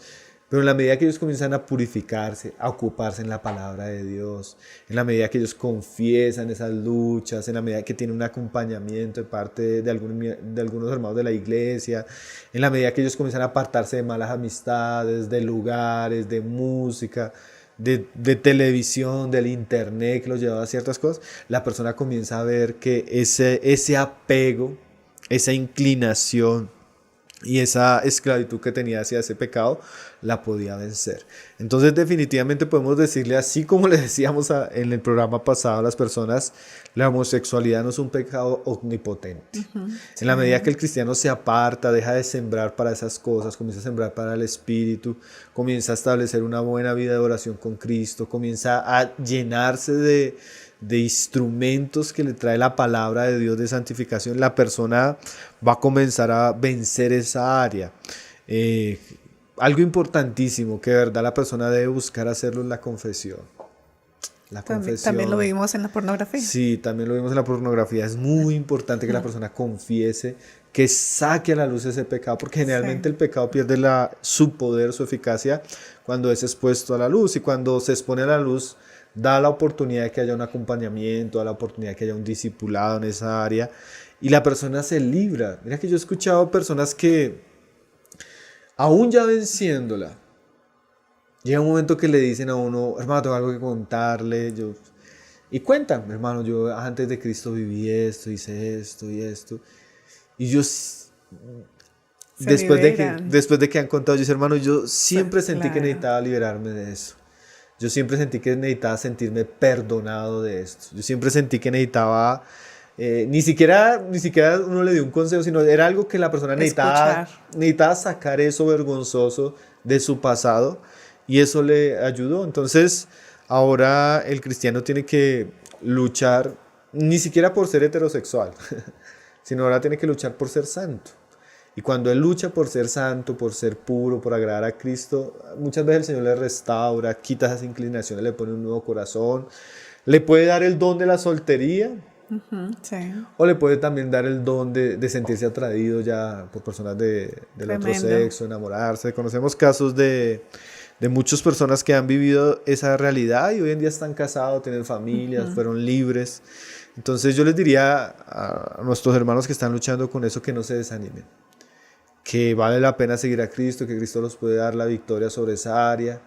Pero en la medida que ellos comienzan a purificarse, a ocuparse en la palabra de Dios, en la medida que ellos confiesan esas luchas, en la medida que tienen un acompañamiento de parte de algunos hermanos de la iglesia, en la medida que ellos comienzan a apartarse de malas amistades, de lugares, de música, de televisión, del internet que los llevaba a ciertas cosas, la persona comienza a ver que ese apego, esa inclinación y esa esclavitud que tenía hacia ese pecado la podía vencer. Entonces definitivamente podemos decirle, así como le decíamos en el programa pasado a las personas, la homosexualidad no es un pecado omnipotente. En la medida que el cristiano se aparta, deja de sembrar para esas cosas, comienza a sembrar para el espíritu, comienza a establecer una buena vida de oración con Cristo, comienza a llenarse de instrumentos que le trae la palabra de Dios de santificación, la persona va a comenzar a vencer esa área. Algo importantísimo que de verdad la persona debe buscar hacerlo es la confesión. La confesión. También lo vimos en la pornografía. Sí, también lo vimos en la pornografía. Es muy importante que la persona confiese, que saque a la luz ese pecado, porque generalmente el pecado pierde su poder, su eficacia cuando es expuesto a la luz, y cuando se expone a la luz da la oportunidad de que haya un acompañamiento, da la oportunidad de que haya un discipulado en esa área y la persona se libra. Mira que yo he escuchado personas que aún ya venciéndola, llega un momento que le dicen a uno, hermano, tengo algo que contarle, y cuentan, hermano, yo antes de Cristo viví esto, hice esto y esto, y yo después de que han contado, yo dije, hermano, yo siempre sentí que necesitaba liberarme de eso. Yo siempre sentí que necesitaba sentirme perdonado de esto. Yo siempre sentí que necesitaba, ni siquiera uno le dio un consejo, sino era algo que la persona necesitaba sacar eso vergonzoso de su pasado, y eso le ayudó. Entonces, ahora el cristiano tiene que luchar, ni siquiera por ser heterosexual, sino ahora tiene que luchar por ser santo. Y cuando él lucha por ser santo, por ser puro, por agradar a Cristo, muchas veces el Señor le restaura, quita esas inclinaciones, le pone un nuevo corazón. Le puede dar el don de la soltería, Sí. o le puede también dar el don de sentirse atraído ya por personas del otro sexo, enamorarse. Conocemos casos de muchas personas que han vivido esa realidad y hoy en día están casados, tienen familias, fueron libres. Entonces yo les diría a nuestros hermanos que están luchando con eso que no se desanimen, que vale la pena seguir a Cristo, que Cristo los puede dar la victoria sobre esa área.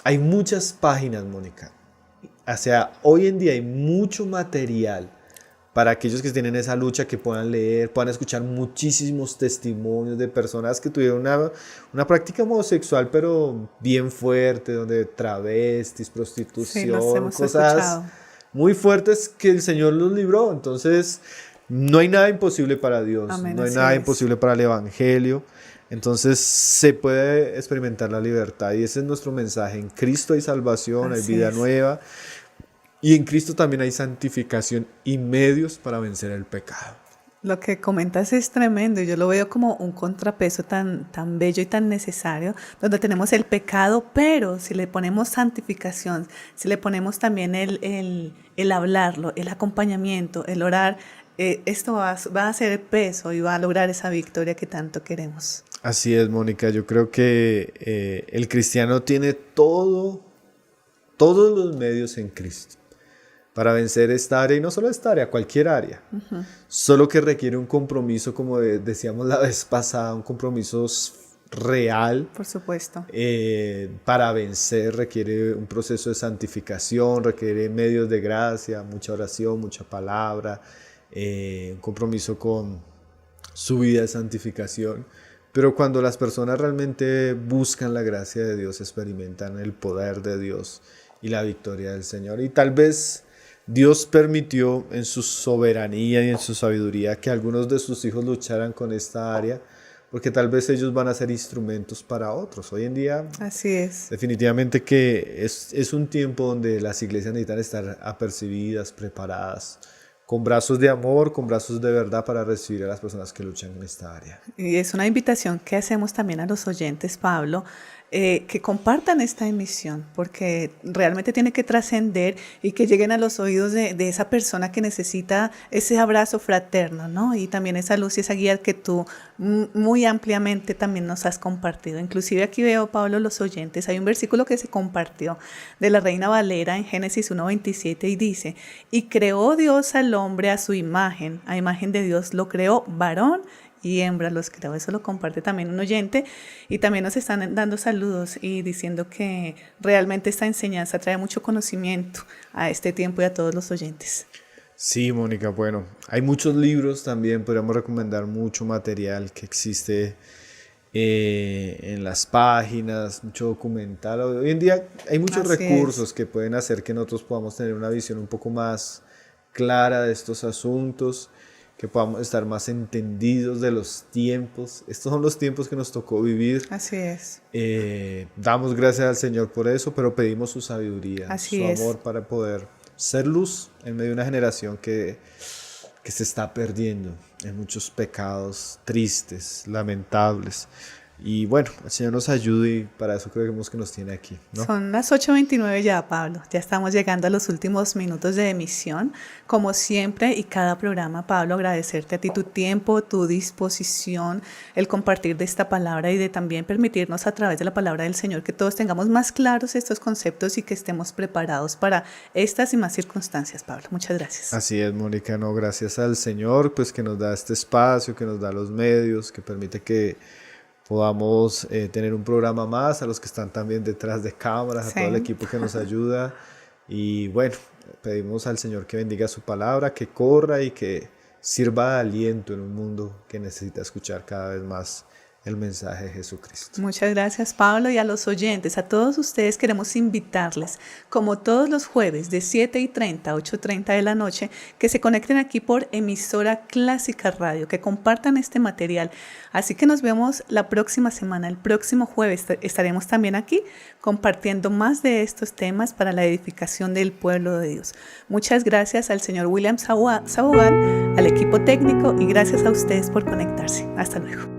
Hay muchas páginas, Mónica. O sea, hoy en día hay mucho material para aquellos que tienen esa lucha, que puedan leer, puedan escuchar muchísimos testimonios de personas que tuvieron una práctica homosexual, pero bien fuerte, donde travestis, prostitución, cosas escuchado. Muy fuertes que el Señor los libró. Entonces, no hay nada imposible para Dios, no hay nada imposible para el Evangelio. Entonces se puede experimentar la libertad y ese es nuestro mensaje. En Cristo hay salvación, hay vida nueva y en Cristo también hay santificación y medios para vencer el pecado. Lo que comentas es tremendo y yo lo veo como un contrapeso tan bello y tan necesario, donde tenemos el pecado, pero si le ponemos santificación, si le ponemos también el hablarlo, el acompañamiento, el orar, esto va a hacer peso y va a lograr esa victoria que tanto queremos. Así es, Mónica. Yo creo que el cristiano tiene todos los medios en Cristo para vencer esta área, y no solo esta área, cualquier área. Solo que requiere un compromiso, como decíamos la vez pasada, un compromiso real. Por supuesto. Para vencer requiere un proceso de santificación, requiere medios de gracia, mucha oración, mucha palabra, un compromiso con su vida de santificación. Pero cuando las personas realmente buscan la gracia de Dios, experimentan el poder de Dios y la victoria del Señor. Y tal vez Dios permitió en su soberanía y en su sabiduría que algunos de sus hijos lucharan con esta área, porque tal vez ellos van a ser instrumentos para otros. Hoy en día, así es. Definitivamente que es un tiempo donde las iglesias necesitan estar apercibidas, preparadas, con brazos de amor, con brazos de verdad para recibir a las personas que luchan en esta área. Y es una invitación que hacemos también a los oyentes, Pablo, que compartan esta emisión, porque realmente tiene que trascender y que lleguen a los oídos de esa persona que necesita ese abrazo fraterno, ¿no? Y también esa luz y esa guía que tú muy ampliamente también nos has compartido. Inclusive aquí veo, Pablo, los oyentes, hay un versículo que se compartió de la Reina Valera en Génesis 1:27 y dice: y creó Dios al hombre a su imagen, a imagen de Dios lo creó, varón y hembra los creó. Eso lo comparte también un oyente y también nos están dando saludos y diciendo que realmente esta enseñanza trae mucho conocimiento a este tiempo y a todos los oyentes. Sí, Mónica, bueno, hay muchos libros también, podríamos recomendar mucho material que existe en las páginas, mucho documental. Hoy en día hay muchos recursos que pueden hacer que nosotros podamos tener una visión un poco más clara de estos asuntos, que podamos estar más entendidos de los tiempos. Estos son los tiempos que nos tocó vivir. Así es. Damos gracias al Señor por eso, pero pedimos su sabiduría, su amor para poder ser luz en medio de una generación que se está perdiendo en muchos pecados tristes, lamentables. Y bueno, el Señor nos ayude y para eso creemos que nos tiene aquí, ¿no? Son las 8:29 ya, Pablo. Ya estamos llegando a los últimos minutos de emisión. Como siempre y cada programa, Pablo, agradecerte a ti tu tiempo, tu disposición, el compartir de esta palabra y de también permitirnos a través de la palabra del Señor que todos tengamos más claros estos conceptos y que estemos preparados para estas y más circunstancias, Pablo. Muchas gracias. Así es, Mónica, no, gracias al Señor, pues que nos da este espacio, que nos da los medios, que permite que podamos tener un programa más, a los que están también detrás de cámaras, a todo el equipo que nos ayuda. Y bueno, pedimos al Señor que bendiga su palabra, que corra y que sirva de aliento en un mundo que necesita escuchar cada vez más el mensaje de Jesucristo. Muchas gracias, Pablo, y a los oyentes, a todos ustedes queremos invitarles, como todos los jueves de 7:30 a 8:30 de la noche, que se conecten aquí por Emisora Clásica Radio, que compartan este material. Así que nos vemos la próxima semana, el próximo jueves estaremos también aquí compartiendo más de estos temas para la edificación del pueblo de Dios. Muchas gracias al señor William Sabogal, al equipo técnico y gracias a ustedes por conectarse. Hasta luego.